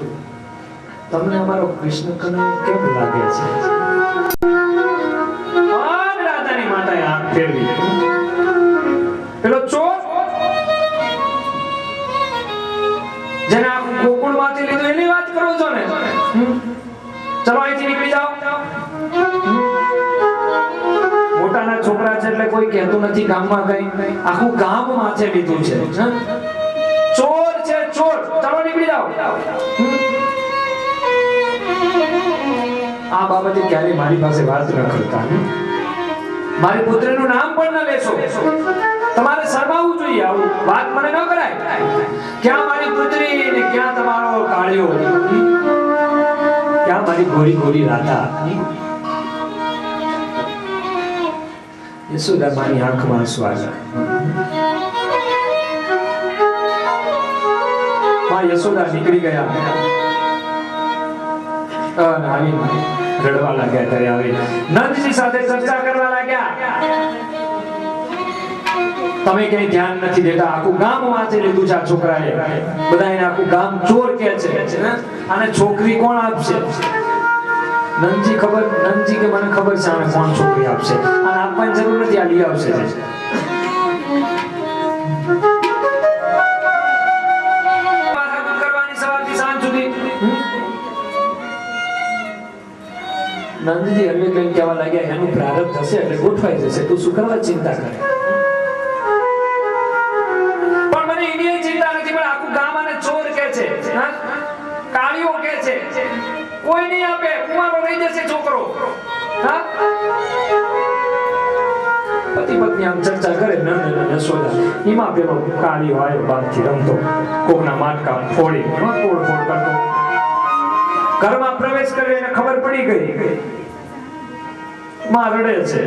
તમને અમારો કૃષ્ણ કનૈયો કેમ લાગે છે રાધાની માતાએ આંખ ફેરવી પેલો ચોર જેને આખું ગોકુળ માંથી લીધું એની વાત કરો છો ને ચલો અહીંથી નીકળી જાઓ મોટાના છોકરા છે એટલે કોઈ કહેતું નથી ગામમાં કઈ આખું ગામ માથે લીધું છે ચોર છે ચોર ચલો નીકળી જાઓ આ બાબતે ક્યારે મારી પાસે વાત ન કરતા મારી પુત્રીનું નામ પણ ન લેશો તમારે શરમાવવું જોઈએ આવું વાત મને ન કરાય ક્યાં મારી પુત્રી ને ક્યાં તમારો કાળિયો ક્યાં મારી ગોરી ગોરી રાધા યશોદા માની આંખમાં આંસુ આવ્યા માં યશોદા નીકળી ગયા રડવા લાગ્યા ત્યારે આવી નંદજી સાથે ચર્ચા કરવા લાગ્યા તમે કઈ ધ્યાન નથી દેતા આખું ગામ વાંચી લીધું છે આ છોકરાએ બધા એને આખું ગામ ચોર કહે છે અને છોકરી કોણ આપશે નંદજી કે મને ખબર છે આને કોણ છોકરી આપશે અને આપવાની જરૂર નથી આ લઈ આવશે કરવાની સવારથી સાંજ સુધી નંદજી હરવે કઈ કહેવા લાગ્યા એનું પ્રારબ્ધ થશે એટલે ગોઠવાઈ જશે તું શું કરવા ચિંતા કરે કોઈ નહીં આપે કુંવારો રહી જશે છોકરો પતિ પત્ની આમ ચર્ચા કરે નંદ અને યશોદા એમાં પેલો કાળી વાયો બાંધથી રમતો કોકના માટકા ફોડી તોડ કરતો ઘરમાં પ્રવેશ કરી એને ખબર પડી ગઈ માં રડે છે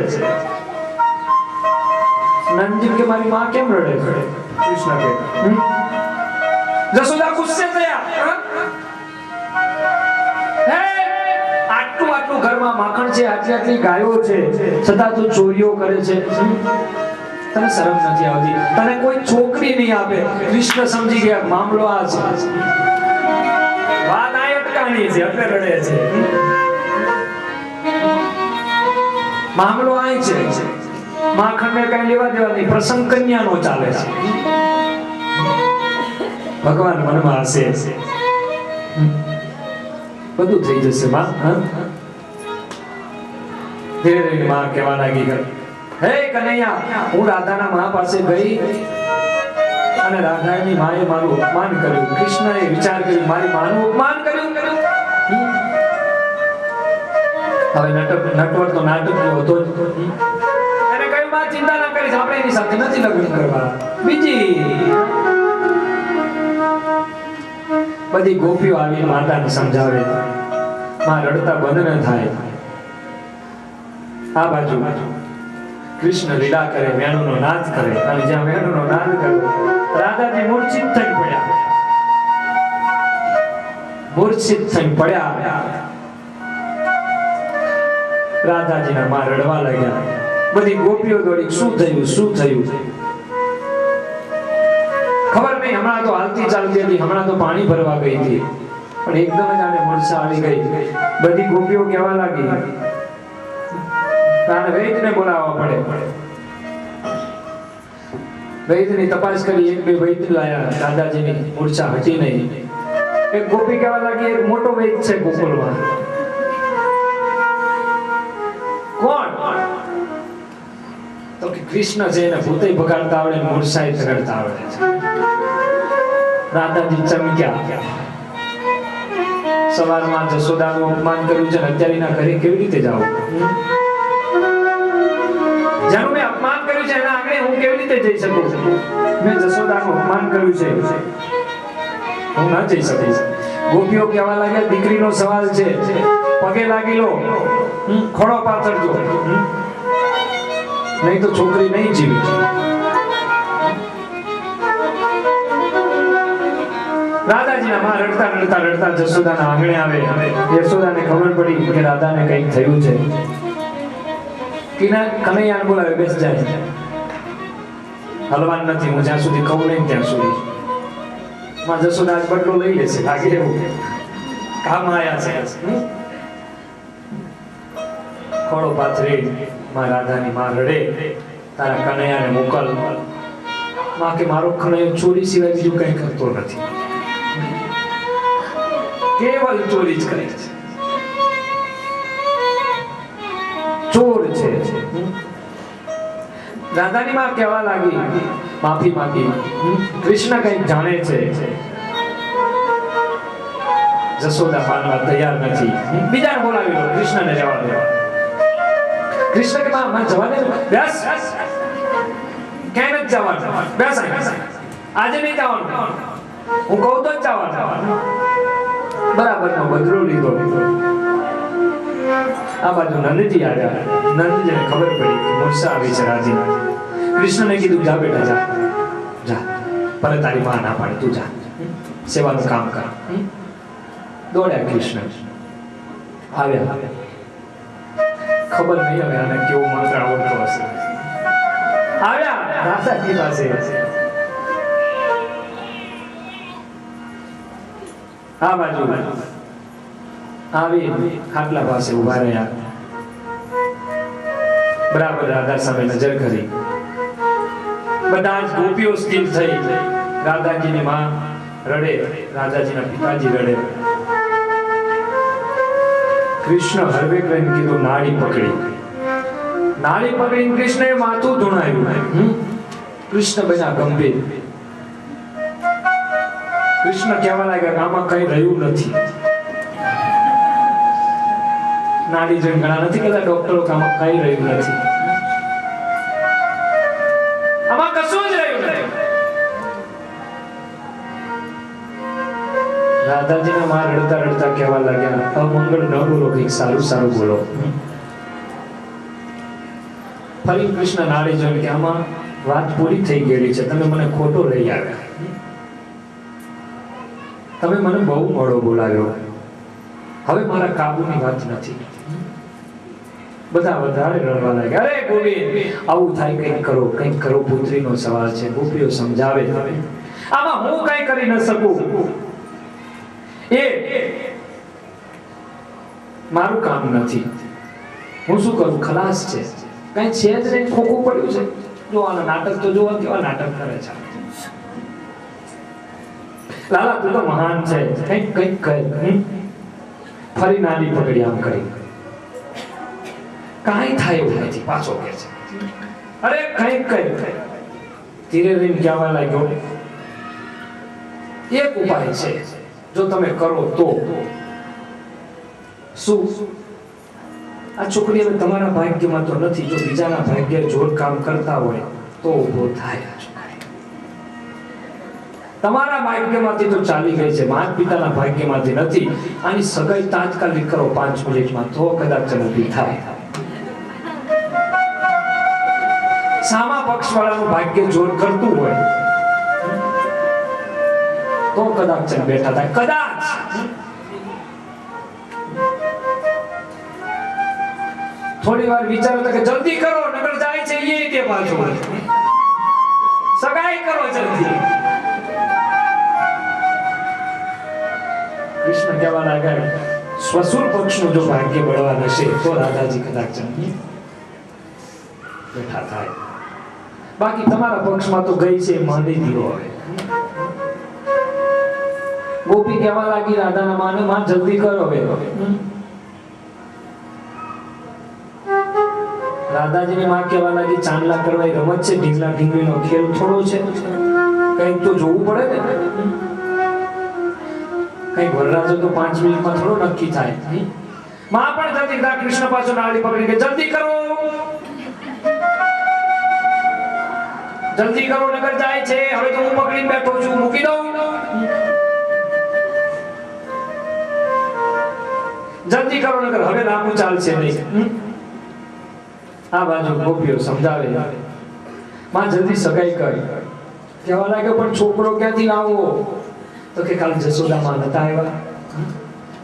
નંદજી કે મારી માં કેમ રડે છે કૃષ્ણ કે જશોદા ગુસ્સે થયા આટલું ઘરમાં માખણ છે આટલી ગાયો છે છતાં તું ચોરીઓ કરે છે તને શરમ નથી આવતી તને કોઈ છોકરી નહીં આપે કૃષ્ણ સમજી ગયા મામલો આ છે વાત આ અટકાણી છે એટલે રડે છે મામલો આ છે માખણ ને કઈ લેવા દેવા નહીં પ્રસંગ કન્યાનો ચાલે છે ભગવાન મનમાં હશે બધું થઈ જશે માં ધીરે ધીરે માં કહેવા લાગી હે કનૈયા હું રાધાના મા પાસે ગઈ અને રાધાની માએ મારું અપમાન કર્યું કૃષ્ણએ વિચાર કર્યો મારી માનું અપમાન કર્યું હવે નટવર તો નાટક હતો જ. એને કહ્યું માં ચિંતા ના કરીશ, આપણે એની સાથે નથી લગ્ન કરવા. બીજી બધી ગોપીઓ આવી માતાને સમજાવે, માં રડતા બંધ ન થાય. આ બાજુ કૃષ્ણ લીલા કરે, વેણુનો નાદ કરે, અને જ્યાં વેણુનો નાદ કર્યો રાધાજી મૂર્છિત થઈ પડ્યા. મૂર્છિત થઈ પડ્યા. રાધાજીના માં રડવા લાગ્યા. બધી ગોપીઓ દોડી, શું થયું શું થયું? ખબર નહીં, હમણાં તો હાલતી ચાલતી હતી, હમણાં તો પાણી ભરવા ગઈ હતી, પણ એકદમ જ આને મૂર્છા આવી ગઈ. બધી ગોપીઓ કહેવા લાગી તાને વૈદ્યને બોલાવવા પડે. વૈદ્યની તપાસ કરી, એક બે વૈદ્ય લાયા, દાદાજીની મૂર્છા હટી નહીં. એક ગોપી કહેવા લાગી એક મોટો વૈદ્ય છે ગોકુળમાં. કોણ? તો કે કૃષ્ણ છે, એને ભૂતે ભગાડતા આવડે, મૂર્છાએ તગડતા આવડે છે. રાધાજી ચમક્યા. સવારમાં જશોદાનું અપમાન કર્યું છે, અત્યારે એના ઘરે કેવી રીતે જાવ? જેનું મેં અપમાન કર્યું છે એના આંગણે હું કેવી રીતે જઈ શકું? મેં જશોદાનું અપમાન કર્યું છે, હું ન જઈ શકીશ. ગોપીઓ કહેવા લાગ્યા દીકરીનો સવાલ છે, પગે લાગી લો, ખોળો પાથરજો, નહીં તો છોકરી નહીં જીવી. રાધાજીના માં રડતા રડતા રડતા જશોદાના આંગણે આવે. યશોદાને ખબર પડી કે રાધાને કંઈક થયું છે. કનૈયાને બોલાવે, બેસ જાય. હલવાન નથી, હું જ્યાં સુધી કહું નહીં ત્યાં સુધી. માં જશોદા આજ બદલો લઈ લેશે, લાગે એવું કામ આયા છે. ખોળો પાથરી માં રાધાની માં રડે, તારા કનૈયાને મોકલ. માં કે મારો કનૈયો ચોરી સિવાય બીજું કંઈ કરતો નથી, કેવલ ચોરી જ કરે છે, ચોર છે. રાધાની માં કહેવા લાગી, માફી માંગી, કૃષ્ણ કંઈક જાણે છે. જશોદા માનવા તૈયાર નથી. બીજાને બોલાવી લો, કૃષ્ણને જવા દો. કૃષ્ણ કે માં જવા દે, બેસ. ક્યાંય નથી જવાનું, બેસ. આજે નહીં જવાનું, હું કહું તો જ જવાનું. બરાબરનો બદલો લીધો. આ બાજુ નંદજી આવ્યા. નંદજીને ખબર પડી કે મૂર્છા આવી છે રાજી. કૃષ્ણને કીધું જા બેટા જા, જા, પર તારી માં ના પાડે, તું જા, સેવાનું કામ કર. દોડ્યા કૃષ્ણ. આવ્યા. ખબર નહીં હવે આને કેવો મંત્ર આવડતો હશે. આવ્યા રાધાજી પાસે. આ બાજુ આવી ખાટલા પાસે ઉભા રહ્યા. બરાબર રાધા સામે નજર કરી. બધા જ ગોપીઓ સ્થિર થઈ. રાધાજીની માં રડે, રાધાજીના પિતાજી રડે. કૃષ્ણ હરવે કરીને કીધું નાડી પકડી. નાડી પકડીને કૃષ્ણએ માથું ધૂણાવ્યું. કૃષ્ણ બન્યા ગંભીર. કૃષ્ણ કહેવા લાગ્યા કે આમાં કઈ રહ્યું નથી. નાડી જોઈને ઘણા નથી કહેતા ડોક્ટરો કે આમાં કઈ રહ્યું નથી, આમાં કશું જ રહ્યું નથી. રાધાજીના માં રડતા રડતા કહેવા લાગ્યા, અમંગળ ન બોલો, કંઈક સારું સારું બોલો. ફરી કૃષ્ણ નાડી જોઈને કે આમાં વાત પૂરી થઈ ગયેલી છે, તમે મને ખોટો લઈ આવ્યા, તમે મને બહુ મોડો બોલાવ્યો, હવે મારા કાબુની વાત નથી. બધા વધારે રડવા લાગ્યા. અરે ગોવિંદ, આવું થાય, કંઈક કરો, પુત્રીનો સવાલ છે. ગોપીઓ સમજાવે, આમાં હું કંઈ કરી ન શકું, એ મારું કામ નથી, હું શું કરું? ખલાસ છે, કઈ છે જ નહીં, ખોખું પડ્યું છે. જો આના નાટક તો જોવા કેવા નાટક કરે છે. લાલા તું તો મહાન છે, કંઈક કર. ફરી નાની પકડી આમ કરી. કાંઈ થાય એવું નથી, પાછો કે છે. અરે કંઈક કર. ધીરે ધીરે કહેવા લાગ્યો, એક ઉપાય છે, જો તમે કરો તો. શું? આ છોકરી હવે તમારા ભાગ્યમાં તો નથી, જો બીજાના ભાગ્ય જોર કામ કરતા હોય તો ઊભો થાય. તમારા ભાગ્યમાંથી તો ચાલી ગઈ છે, માતા પિતાના ભાગ્યમાંથી નથી. આની સગાઈ તાત્કાલિક કરો 5 મિનિટમાં, તો કદાચ ઊભી થાય. સામા પક્ષવાળાનું ભાગ્ય જોર કરતું હોય તો કદાચ બેઠા થાય. કદાચ થોડી વાર વિચારો કે જલ્દી કરો નગર જાય છે એ તે પાછો સગાઈ કરો જલ્દી. કૃષ્ણ કહેવા લાગ્યા સ્વસુર પક્ષનું જો ભાગ્ય બળવાન હશે તો રાધાજી કદાચ બેઠા થાય. બાકી તમારા પક્ષમાં તો ગઈ છે માની દીધો. હવે ગોપી કહેવા લાગી રાધાના માને, માં જલ્દી કરો હવે. રાધાજીની માં કહેવા લાગી ચાંદલા કરવા રમત છે, ઢીંગલા ઢીંગલીનો ખેલ થોડો છે, કંઈક તો જોવું પડે ને. કંઈક વરરાજો તો 5 મિનિટમાં થોડો નક્કી થાય. માં પણ જલ્દી કૃષ્ણ પાછો નાળી પકડી કે જલ્દી કરો, જલ્દી કરો નગર જાય છે. હવે તો હું પકડીને બેઠો છું, મૂકી દઉં. જલ્દી કરો નગર હવે લાંબુ ચાલશે નહીં. આ બાજુ ગોપીઓ સમજાવે માં જલ્દી સગાઈ કરી. કહેવા લાગ્યો પણ છોકરો ક્યાંથી લાવવો? તો કે કાલ જસોદામાં નતા આવ્યા,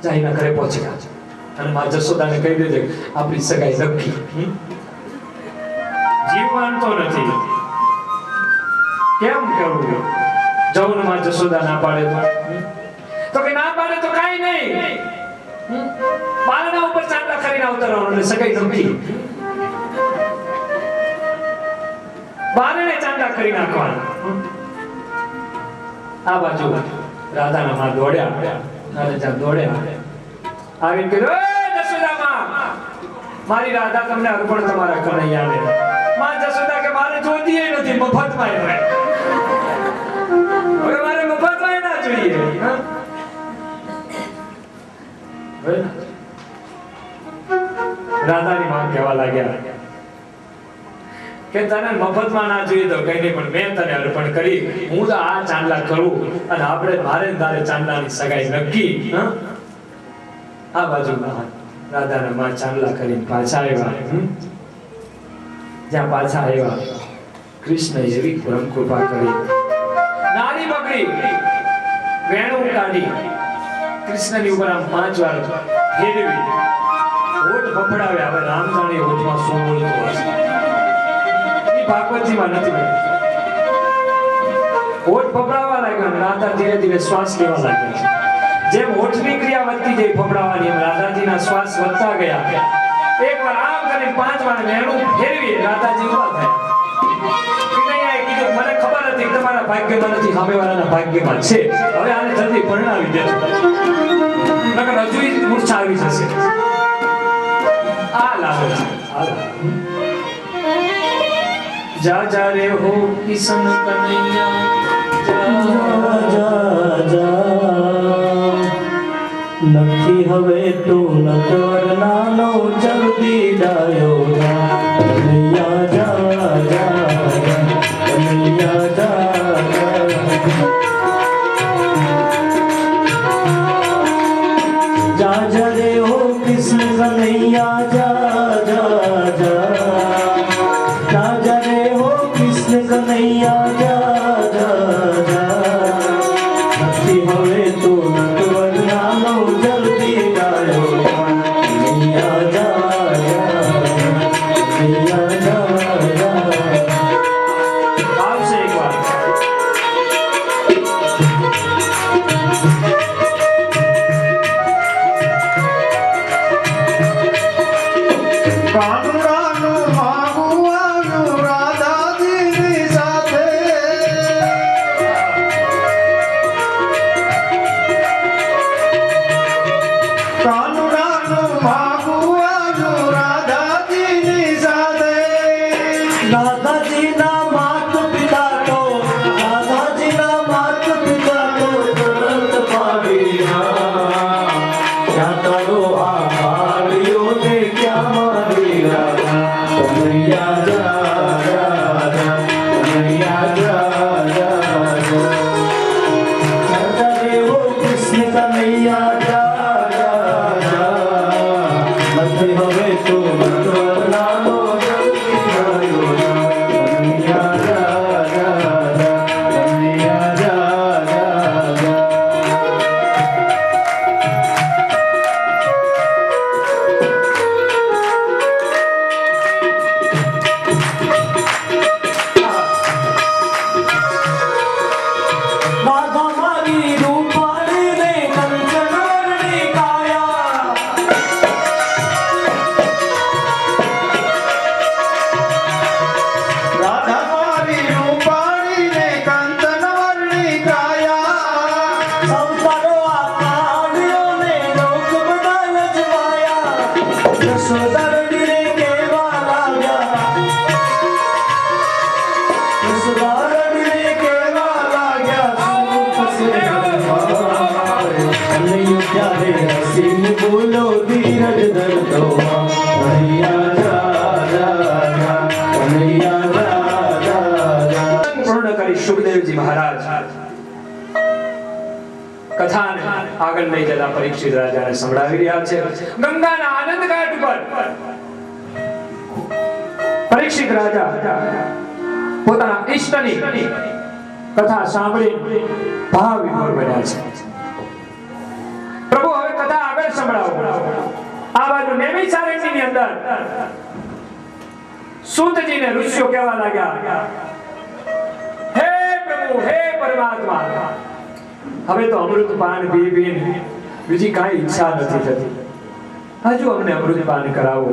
જાઈના ઘરે પહોંચી ગયા. અને માં જસોદાને કહી દેજે આપણી સગાઈ નક્કી. જીવ માનતો નથી, કેમ કરવું? જવું માં જસોદા ના પાડે તો કે ના પાડે તો કાઈ નહીં, બાળના ઉપર ચાંદલા કરીને આવતા રહો, સગાઈ નક્કી. બારણે ચાંદલા કરી નાખવાના. આ બાજુ રાધાના માં દોડ્યા, રાધા દોડ્યા આવીને કીધું એ જસોદામાં, મારી રાધા તમને અર્પણ તમારા કનૈયાને. માં જસોદા કે મારે જોતી નથી, મફતમાં હવે મારે મફતમાં ના જોઈએ. રાધાની માં કહેવા લાગ્યા કે તને મફતમાં ના જોઈએ તો કઈ નહીં, પણ મેં તને અર્પણ કરી. હું તો આ ચાંદલા કરું અને આપણે મારે તારે ચાંદલાની સગાઈ નક્કી. આ બાજુ રાધાના માં ચાંદલા કરીને પાછા આવ્યા. જ્યાં પાછા આવ્યા કૃષ્ણ એવી પરમ કૃપા કરી, નારી પકડી વેણું કાઢી કૃષ્ણની ઉપર આમ 5 વાર ફેરવી, હોઠ ફફડાવ્યા. હવે રામ જાણે હોઠમાં શું બોલતો હશે, ભાગવતજીમાં નથી. હોઠ ફફડાવા લાગ્યા, રાધા ધીરે ધીરે શ્વાસ લેવા લાગ્યા. જેમ હોઠની ક્રિયા વધતી જઈ ફફડાવાની, એમ રાધાજીના શ્વાસ વધતા ગયા. એકવાર આમ કરીને 5 વાર વેણું ફેરવી રાધાજી ઊભા થયા. કનૈયાએ કીધું મને ખબર હતી તમારા ભાગ્યમાં નથી, સામેવાળાના ભાગ્યમાં છે. હવે આને જલ્દી પરણાવી દેજો, નકર હજુ મૂર્છા આવી જશે. આ લાવો जा जा रे हो किशन कन्हैया, જા જા જા નથી હવે તું નટવર નાનો, જલ્દી ડાયો જા. કનૈયા જા જા કનૈયા જા જા જા રે હો કૃષ્ણ કનૈયા જા જા જા કનૈયા જા જા જા નથી હવે તો નટવર નાનો, જલ્દી ડાયો. કનૈયા જા જા કનૈયા જા જા દેવો કૃષ્ણ કનૈયા જા જા નથી હવે તો મતવરનાનો જલ્દી ગયો કનૈયા જા કનૈયા જા રાધા મારી રૂપાળી ને કંચનવર્ણી કાયા રાધા મારી રૂપાળી ને કંચનવર્ણી કાયા સંસારો આકાળ્યો ને લોક બધા લજવાયા યશોદરડીને કેવા લાગ્યા યશોદરડીને કેવા લાગ્યા કનૈયો ત્યારે હસીને બોલો ધીરજ ધરતો કનૈયા જા જા કનૈયા જા પૂર્ણ કરી સુખદેવજી મહારાજ કથાને આગળ લઈ જતા પરીક્ષિત રાજાને સંભળાવી રહ્યા છે. ગંગાના આનંદ ઘાટ ઉપર પરીક્ષિત રાજા પોતાના ઈષ્ટની કથા સાંભળી ભાવ વિભોર બન્યા છે. પ્રભુ હવે કથા આગળ સંભળાવો. આ બાજુ નેમિષારણ્યની અંદર સૂતજીને ઋષિઓ કહેવા લાગ્યા, હે પ્રભુ, હે પરમાત્મા, હવે તો અમૃત પાન પી પીને બીજી કાંઈ ઈચ્છા નથી થતી, હજુ અમને અમૃત પાન કરાવો.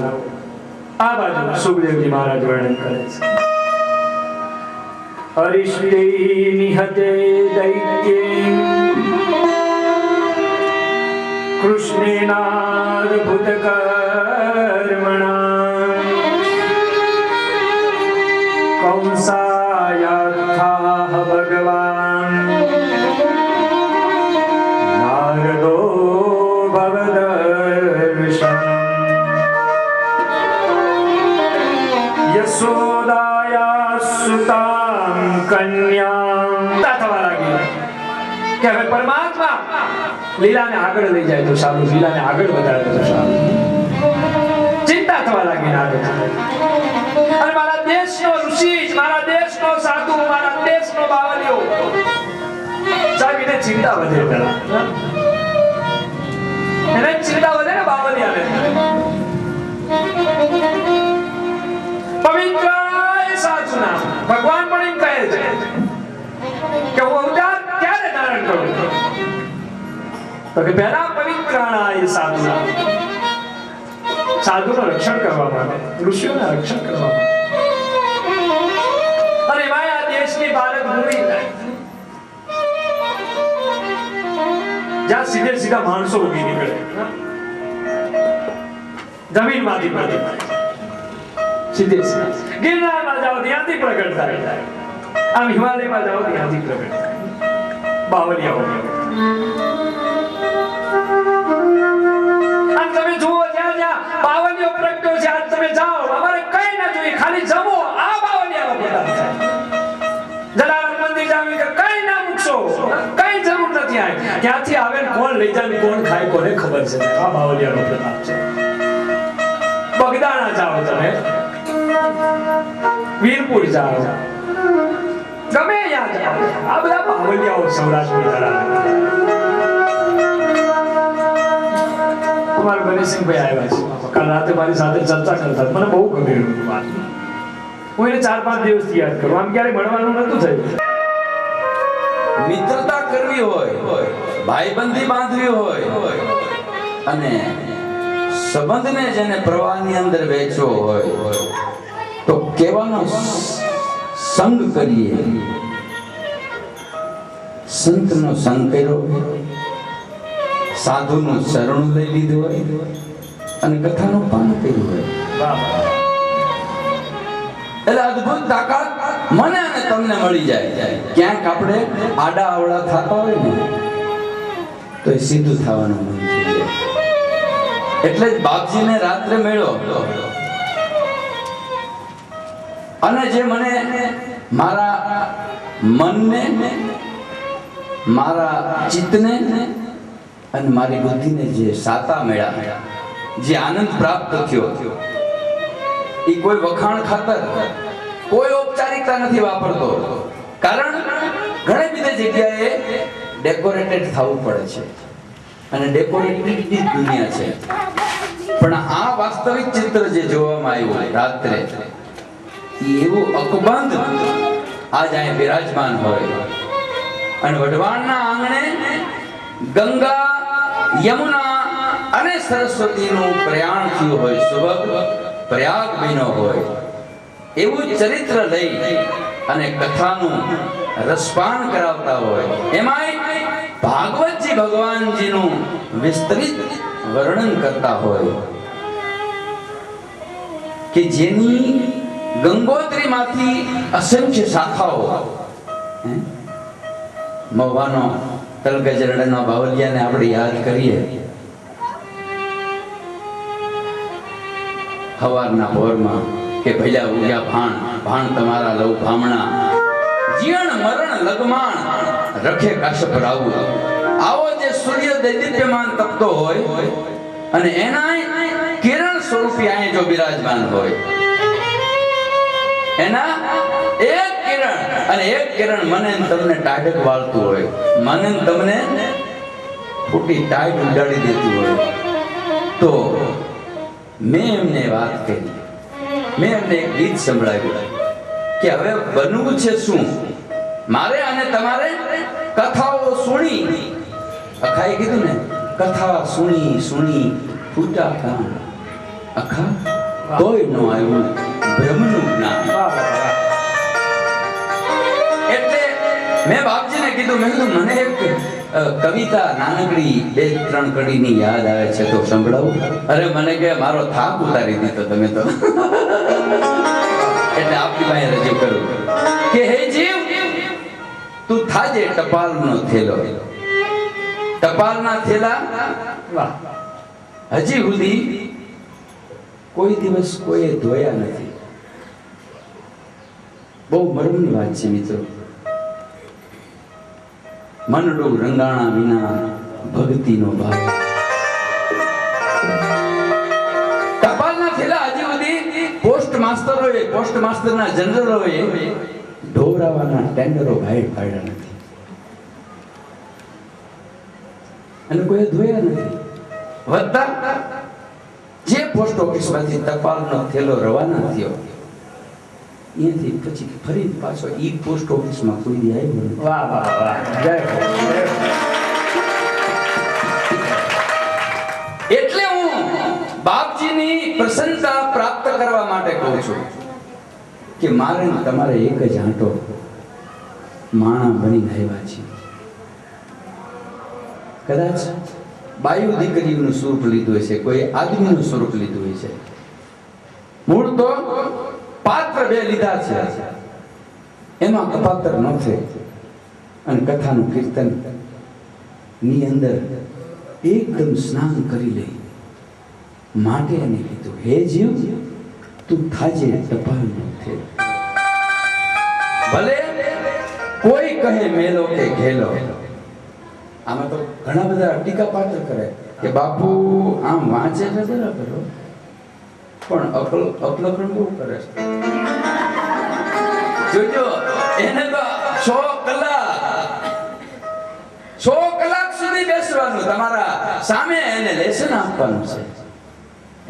આ બાજુ સુખદેવજી મહારાજ વર્ણન કરે છે. અરિષ્ટે નિહતે દૈત્યે કૃષ્ણેનાદભુત કર્મણા કંસાયાથાહ ભગવાન નારદો ભવદર્શન યશોદાયા સુતાં કન્યાં થવા લાગી કે હવે પરમાત્મા લીલાને આગળ લઈ જાય તો સારું, લીલાને આગળ વધારે તો સારું. ચિંતા થવા લાગી નારદ. અને મારા દેશનો ઋષિ, મારા દેશનો સાધુ, મારા દેશનો બાવલિયો સાહેબને ચિંતા વધે પેલા. એને ચિંતા વધે ને બાવલિયાને. પવિત્ર સાધુ નામ ભગવાન પણ એમ કહે છે કે હું અવતાર ક્યારે ધારણ કરું, તો કે પહેલા પવિત્રાણાય સાધુ, સાધુનું રક્ષણ કરવા માટે, ઋષિઓના રક્ષણ કરવા માટે. અને માયા દેશની ભારત ભૂમિ જ્યાં સીધે સીધા માણસો ઉગી નીકળે, જમીનમાંથી પ્રગટ સીધે સીધા. ગિરનારમાં જાઓ ત્યાંથી પ્રગટ થાય, આમ હિમાલયમાં જાઓ ત્યાંથી પ્રગટ થાય. બાવલિયાઓ તમે જુઓ જ્યાં જ્યાં બાવલિયો પ્રગટ્યો છે, આજ તમે જાઓ, અમારે કઈ ના જોઈએ, ખાલી જમો, આ બાવલિયાનો પ્રતાપ છે. જલારામ મંદિર જાવ કે કઈ ના મૂકશો, કઈ જરૂર નથી. આ ક્યાંથી આવે ને કોણ લઈ જાય, કોણ ખાય, કોને ખબર છે. આ બાવલિયાનો પ્રતાપ છે. બગદાણા જાઓ તમે, વીરપુર જાઓ, ગમે ત્યાં જાઓ, આ બધા બાવલિયાઓ સૌરાષ્ટ્રની ધરાવે. કુમાર બનેસિંહભાઈ આવ્યા છે, કાલ રાતે મારી સાથે ચર્ચા કરતા, મને બહુ ગમ્યું વાત. હું એને 4-5 દિવસથી યાદ કરું, આમ ક્યારે મળવાનું નતું થયું. મિત્રતા કરવી હોય, ભાઈબંધી બાંધવી હોય અને સંબંધને જેને પ્રવાહની અંદર વેચવો હોય તો કેવાનો સંગ કરીએ. સંતનો સંગ કર્યો, સાધુનું શરણું લઈ લીધું હોય અને કથાનું પાન કર્યું હોય. એટલે અદ્ભુત તાકાત મને અને તમને મળી જાય. ક્યાંક આપણે આડા અવળા થતા હોય ને તો એ સીધું થવાનું મન થઈ જાય. એટલે જ બાપજીને રાત્રે મળ્યો અને જે મને મારા મનને, મારા ચિત્તને અને મારી બુદ્ધિને જે સાતા મળ્યા, જે આનંદ પ્રાપ્ત થયો, એ કોઈ વખાણ ખાતર, કોઈ ઔપચારિકતા નથી વાપરતો. કારણ ઘણી બધી જગ્યાએ ડેકોરેટેડ થવું પડે છે અને ડેકોરેટેડ દુનિયા છે. પણ આ વાસ્તવિક ચિત્ર જે જોવામાં આવ્યું રાત્રે, એવું અકબંધ આજ અહીંયા બિરાજમાન હોય અને વઢવાણના આંગણે ગંગા, યમુના અને સરસ્વતીનું પ્રયાણ થયું હોય, સુભગ પ્રયાગ બન્યો હોય, એવું ચરિત્ર લઈ અને કથાનું રસપાન કરાવતા હોય. એમાંય ભાગવતજી ભગવાનજીનું વિસ્તૃત વર્ણન કરતા હોય કે જેની ગંગોત્રીમાંથી અસંખ્ય શાખાઓ, મહુવાનો તલગજરડાના બાવલિયાને આપણે યાદ કરીએ. હવારના ભોરમાં કે ભૈલા ઉગ્યા ભાણ, ભાણ તમારા લવ ભામણા, જીણ મરણ લગમાણ રખે કાશ્યપ રાવું. આવો જે સૂર્ય દૈદીપ્યમાન તપતો હોય અને એના કિરણ સ્વરૂપી અહીં જો બિરાજમાન હોય, એના એક કિરણ અને એક કિરણ મને તમને ટાઢક વાળતું હોય, મને તમને ફૂટી ટાઈટ ઉડાડી દેતું હોય, તો મેં એમને વાત કરી, મેં એમને એક ગીત સંભળાવ્યું કે હવે બનવું છે શું? મારે અને તમારે કથાઓ સુણી, અખાએ કીધું ને, કથા સુણી સુણી ફૂટા કાન, અખા કોઈ નો આવ્યું બ્રહ્મનું જ્ઞાન. એટલે મેં બાપજીને કીધું, મેં કીધું મને એક કવિતા નાનકડી 2-3 કડીની યાદ આવે છે તો સંભળાવું. અરે મને કે મારો થાક ઉતારી દીધો તમે તો. એટલે આપની પાસે રજૂ કરું કે હે જીવ, તું થાજે ટપાલનો થેલો. ટપાલના થેલા હજી સુધી કોઈ દિવસ કોઈએ ધોયા નથી. બહુ મર્મની વાત છે મિત્રો. મનડું રંગાણા વિના ભક્તિનો ભાવ. ટપાલના થેલા હજી સુધી પોસ્ટ માસ્ટરોએ, પોસ્ટ માસ્ટરના જનરલોએ ઢોરાવાના ટેન્ડરો ભાઈ પાડ્યા નથી અને કોઈ ધોયા નથી. વધતા જે પોસ્ટ ઓફિસમાંથી ટપાલનો થેલો રવાના થયો, અહીંયાથી પછી ફરી પાછો ઈ પોસ્ટ ઓફિસમાં કોઈ દી આવ્યો નથી. વાહ વાહ વાહ, જય હો. એટલે હું બાપજીની પ્રસન્નતા પ્રાપ્ત કરવા માટે કહું છું કે મારે ને તમારે એક જ આંટો માણા બનીને આવ્યા છીએ. કદાચ બાયુ દીકરીનું સ્વરૂપ લીધું હશે, કોઈ આદમીનું સ્વરૂપ લીધું હોય છે. મૂળ તો પાત્ર 2 લીધા છે, એમાં કપાતર ન થાય અને કથાનું કીર્તન ની અંદર એકદમ સ્નાન કરી લે માટે એને કીધું, હે જીવ તું થાજે ટપાલનો થેલો. ભલે કોઈ કહે મેલો કે ઘેલો. આમાં તો ઘણા બધા ટીકા પાત્ર કરે કે બાપુ આમ વાંચે છે બરાબર, પણ અપલકરણ બહુ કરે છે. જોજો, એને તો 6 કલાક સુધી બેસવાનું, તમારા સામે એને લેસન આપવાનું છે,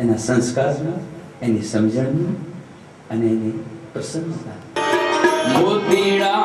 એના સંસ્કારનું, એની સમજણનું અને એની પ્રસન્નતા. મોતીડા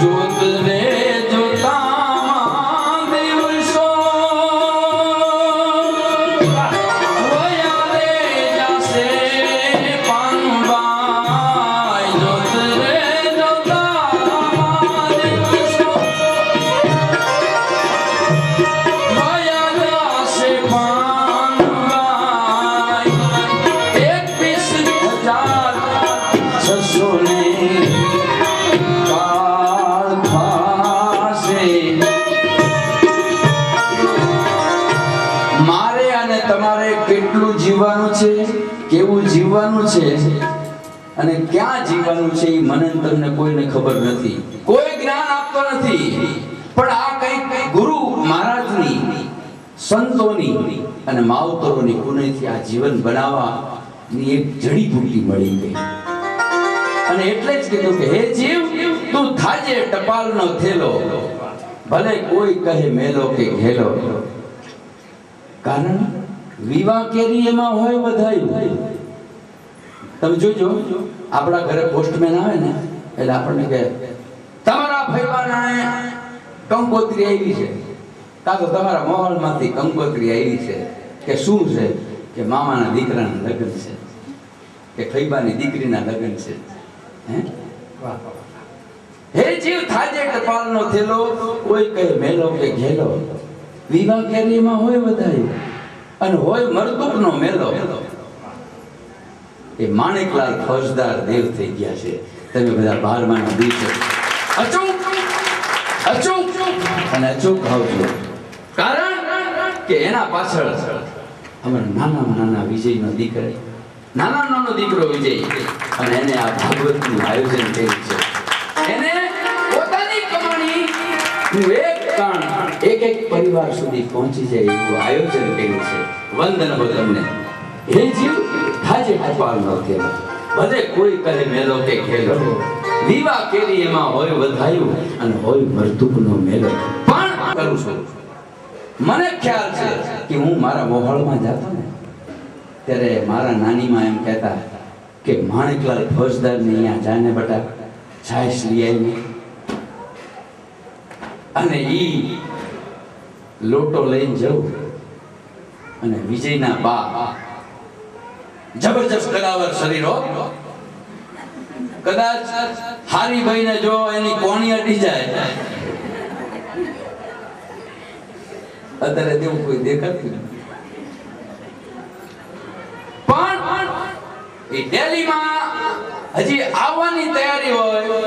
જોત રે જોતા છે અને ક્યાં જીવવાનું છે એ મને ને તમને કોઈને ખબર નથી. કોઈ જ્ઞાન આપતો નથી. પણ આ કઈ ગુરુ મહારાજની, સંતોની અને માવતરોની પુણ્યથી આ જીવન બનાવવાની એક જડીબુટ્ટી મળી ગઈ. અને એટલે જ કીધું કે હે જીવ, તું થાજે ટપાલનો થેલો, ભલે કોઈ કહે મેલો કે ઘેલો. કારણ વિવાહ કેરી એમાં હોય બધાયું. તમે જોજો, આપણા ઘરે પોસ્ટમેન આવે ને એટલે આપણને કહે તમારા ફૈવાના કંકોત્રી આવી છે, કાં તો તમારા મહોલમાંથી કંકોત્રી આવી છે. કે શું છે? કે મામાના દીકરાના લગ્ન છે, કે ફૈબાની દીકરીના લગ્ન છે. હે જીવ થાજે ટપાલનો થેલો, કોઈ કહે મેલો કે ઘેલો. વિવાહ કેરીમાં હોય બધાયું અને હોય મરદુકનો મેલો. એ માણેકલાલ ફોજદાર દેવ થઈ ગયા છે. તમે બધા 12માના દિવસે અચૂક અને અચૂક આવજો. કારણ કે એના પાછળ અમારા નાનામાં નાના વિજયનો દીકરો, નાનો દીકરો વિજય, અને એને આ ભાગવતનું આયોજન કર્યું છે. એને પોતાની કમાણી એક પરિવાર સુધી પહોંચી જાય એવું આયોજન કર્યું છે. વંદન હો તમને. હે જીવ, થાજે ટપાલનો થેલો, ભલે કોઈ કહે મેલો કે ઘેલો. વિવાહ કેરી એમાં હોય વધાયું અને હોય મરદુકનો મેલો. પણ કરું છું, મને ખ્યાલ છે કે હું મારા મોહળમાં જતો ને ત્યારે મારા નાનીમાં એમ કહેતા કે માણેકલાલ ફોજદારને અહીંયા જાને બટા છાશ લઈ આવી. અને ઈ લોટો લઈને જવું અને વિજયના બા જબરજસ્ત કદાવર શરીર હો, કદાચ હારી ભાઈને જો એની કોણી અડી જાય, અત્યારે તેવું કોઈ દેખાતું નથી. પણ એ દિલ્હીમાં હજી આવવાની તૈયારી હોય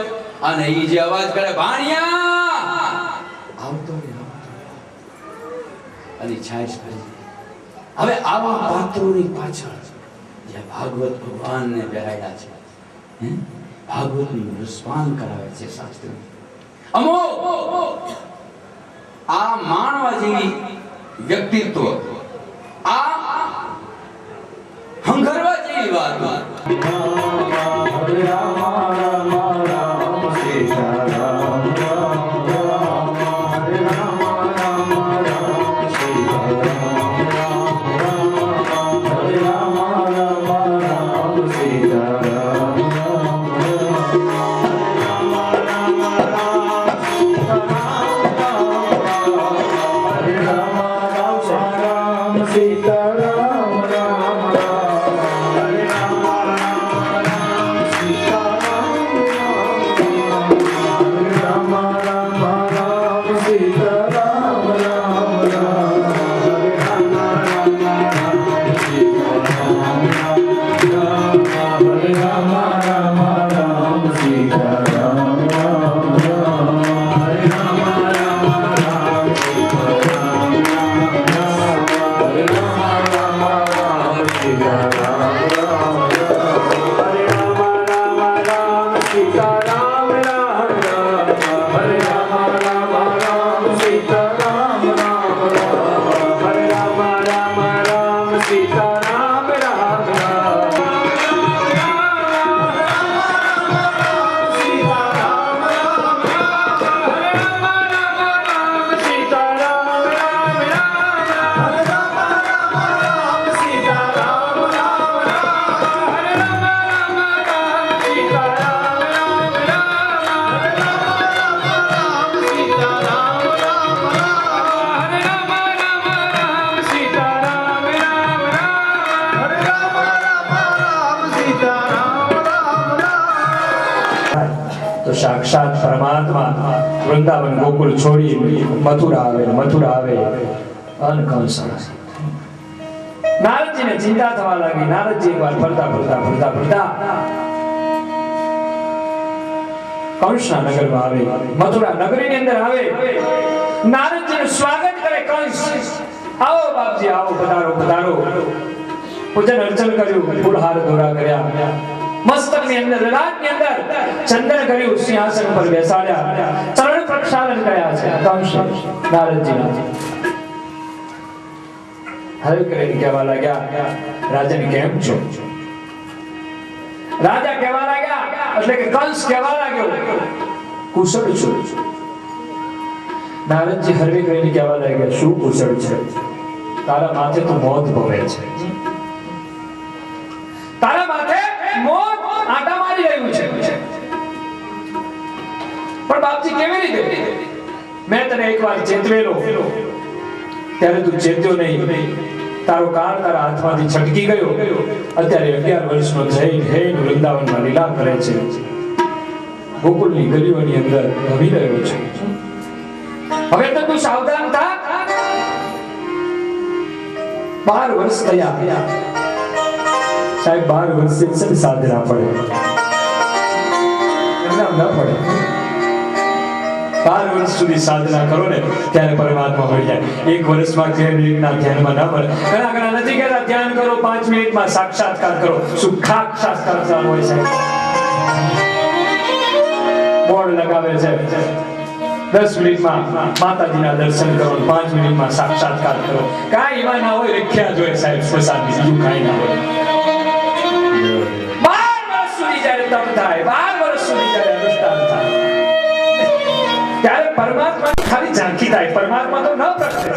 અને ઈ જે અવાજ કરે ભાણિયા આવતો અને છાશ ભરી. હવે આવા પાત્રોની પાછળ જે ભાગવત ભગવાનને બેહાડ્યા છે, ભાગવતનું રસપાન કરાવે છે શાસ્ત્ર. અમો આ માણવા જેવી વ્યક્તિત્વ, આ હંગરવા જેવી વાત. હરે રામ રામ રામ સીતા રામ રામ રામ. હરે રામ રામ રામ સીતા રામ રામ રામ. હરે રામ રામ રામ સીતા રામ રામ રામ. હરે રામ રામ રામ સીતા રામ રામ રામ. હરે રામ રામ સીતા રામ રામ રામ. હરે રામ રામ સીતા રામ રામ રામ. હરે રામ રામ સીતા રામ રામ રામ. હરે રામ રામ સીતા રામ રામ રામ. હરે રામ રામ સીતા રામ રામ રામ. હરે રામ રામ સીતા રામ રામ રામ. હરે રામ રામ સીતા રામ રામ રામ. હરે રામ રામ સીતા રામ રામ રામ. હરે રામ રામ સીતા રામ રામ રામ. તો સાક્ષાત પરમાત્મા વૃંદાવન ગોકુળ છોડી મથુરા આવે અન કંસ. નારદજીને ચિંતા થવા લાગી. નારદજી એકવાર ફરતા કંસના નગરમાં આવે, મથુરા નગરીની અંદર આવે. નારદજીનું સ્વાગત કરે કંસ. આવો બાપજી આવો, પધારો પધારો. પૂજન અર્ચન કર્યું, ફૂલહાર દોરા કર્યા, મસ્તકની અંદર લલાટની અંદર ચંદન કર્યું, સિંહાસન પર બેસાડ્યા, ચરણ પ્રક્ષાલન કર્યા છે કંસ નારદજીના. હરે કરીને કહેવા લાગ્યા, રાજન કેમ છો? રાજા કહેવા લાગ્યા એટલે કે કંસ કહેવા લાગ્યો, કુશળ છું. નારદજી હરવે કરીને કહેવા લાગ્યા, શું કુશળ છે? તારા માથે તો મોત ભવે છે, તારા માથે મોત આટા મારી રહ્યું છે. પણ બાપજી કેવી રીતે? મેં તને એકવાર ચેતવેલો ત્યારે તું ચેત્યો નહીં. તારો કાળ તારા હાથમાંથી છટકી ગયો. અત્યારે 11 વર્ષનો થઈને વૃંદાવનમાં લીલા કરે છે, ગોકુળની ગલીઓની અંદર રમી રહ્યો છે. હવે તો તું સાવધાન થા. 12 વર્ષ થયા સાહેબ, 12 વર્ષે છે સાધના પડે, એમના ન પડે. 12 વર્ષ સુધી સાધના કરો ને ત્યારે પરમાત્મા મળી જાય. 1 વર્ષમાં કે મિનિટના ધ્યાનમાં ના મળે. ઘણા નથી કહેતા ધ્યાન કરો 5 મિનિટમાં સાક્ષાત્કાર કરો. સુખાક સાક્ષાત્કાર હોય છે, બોર્ડ લગાવે છે 10 મિનિટમાં માતાજીના દર્શન કરો, 5 મિનિટમાં સાક્ષાત્કાર કરો. કાંઈ એવા ના હોય, રખ્યા જોઈએ સાહેબ સ્મશાનની, બીજું કાંઈ ના હોય. 12 વર્ષ સુધી જ્યારે તપ થાય, 12 વર્ષ સુધી જ્યારે અનુષ્ઠાન થાય, ત્યારે પરમાત્માની ખાલી ઝાંખી થાય. પરમાત્મા તો ન પ્રગટે.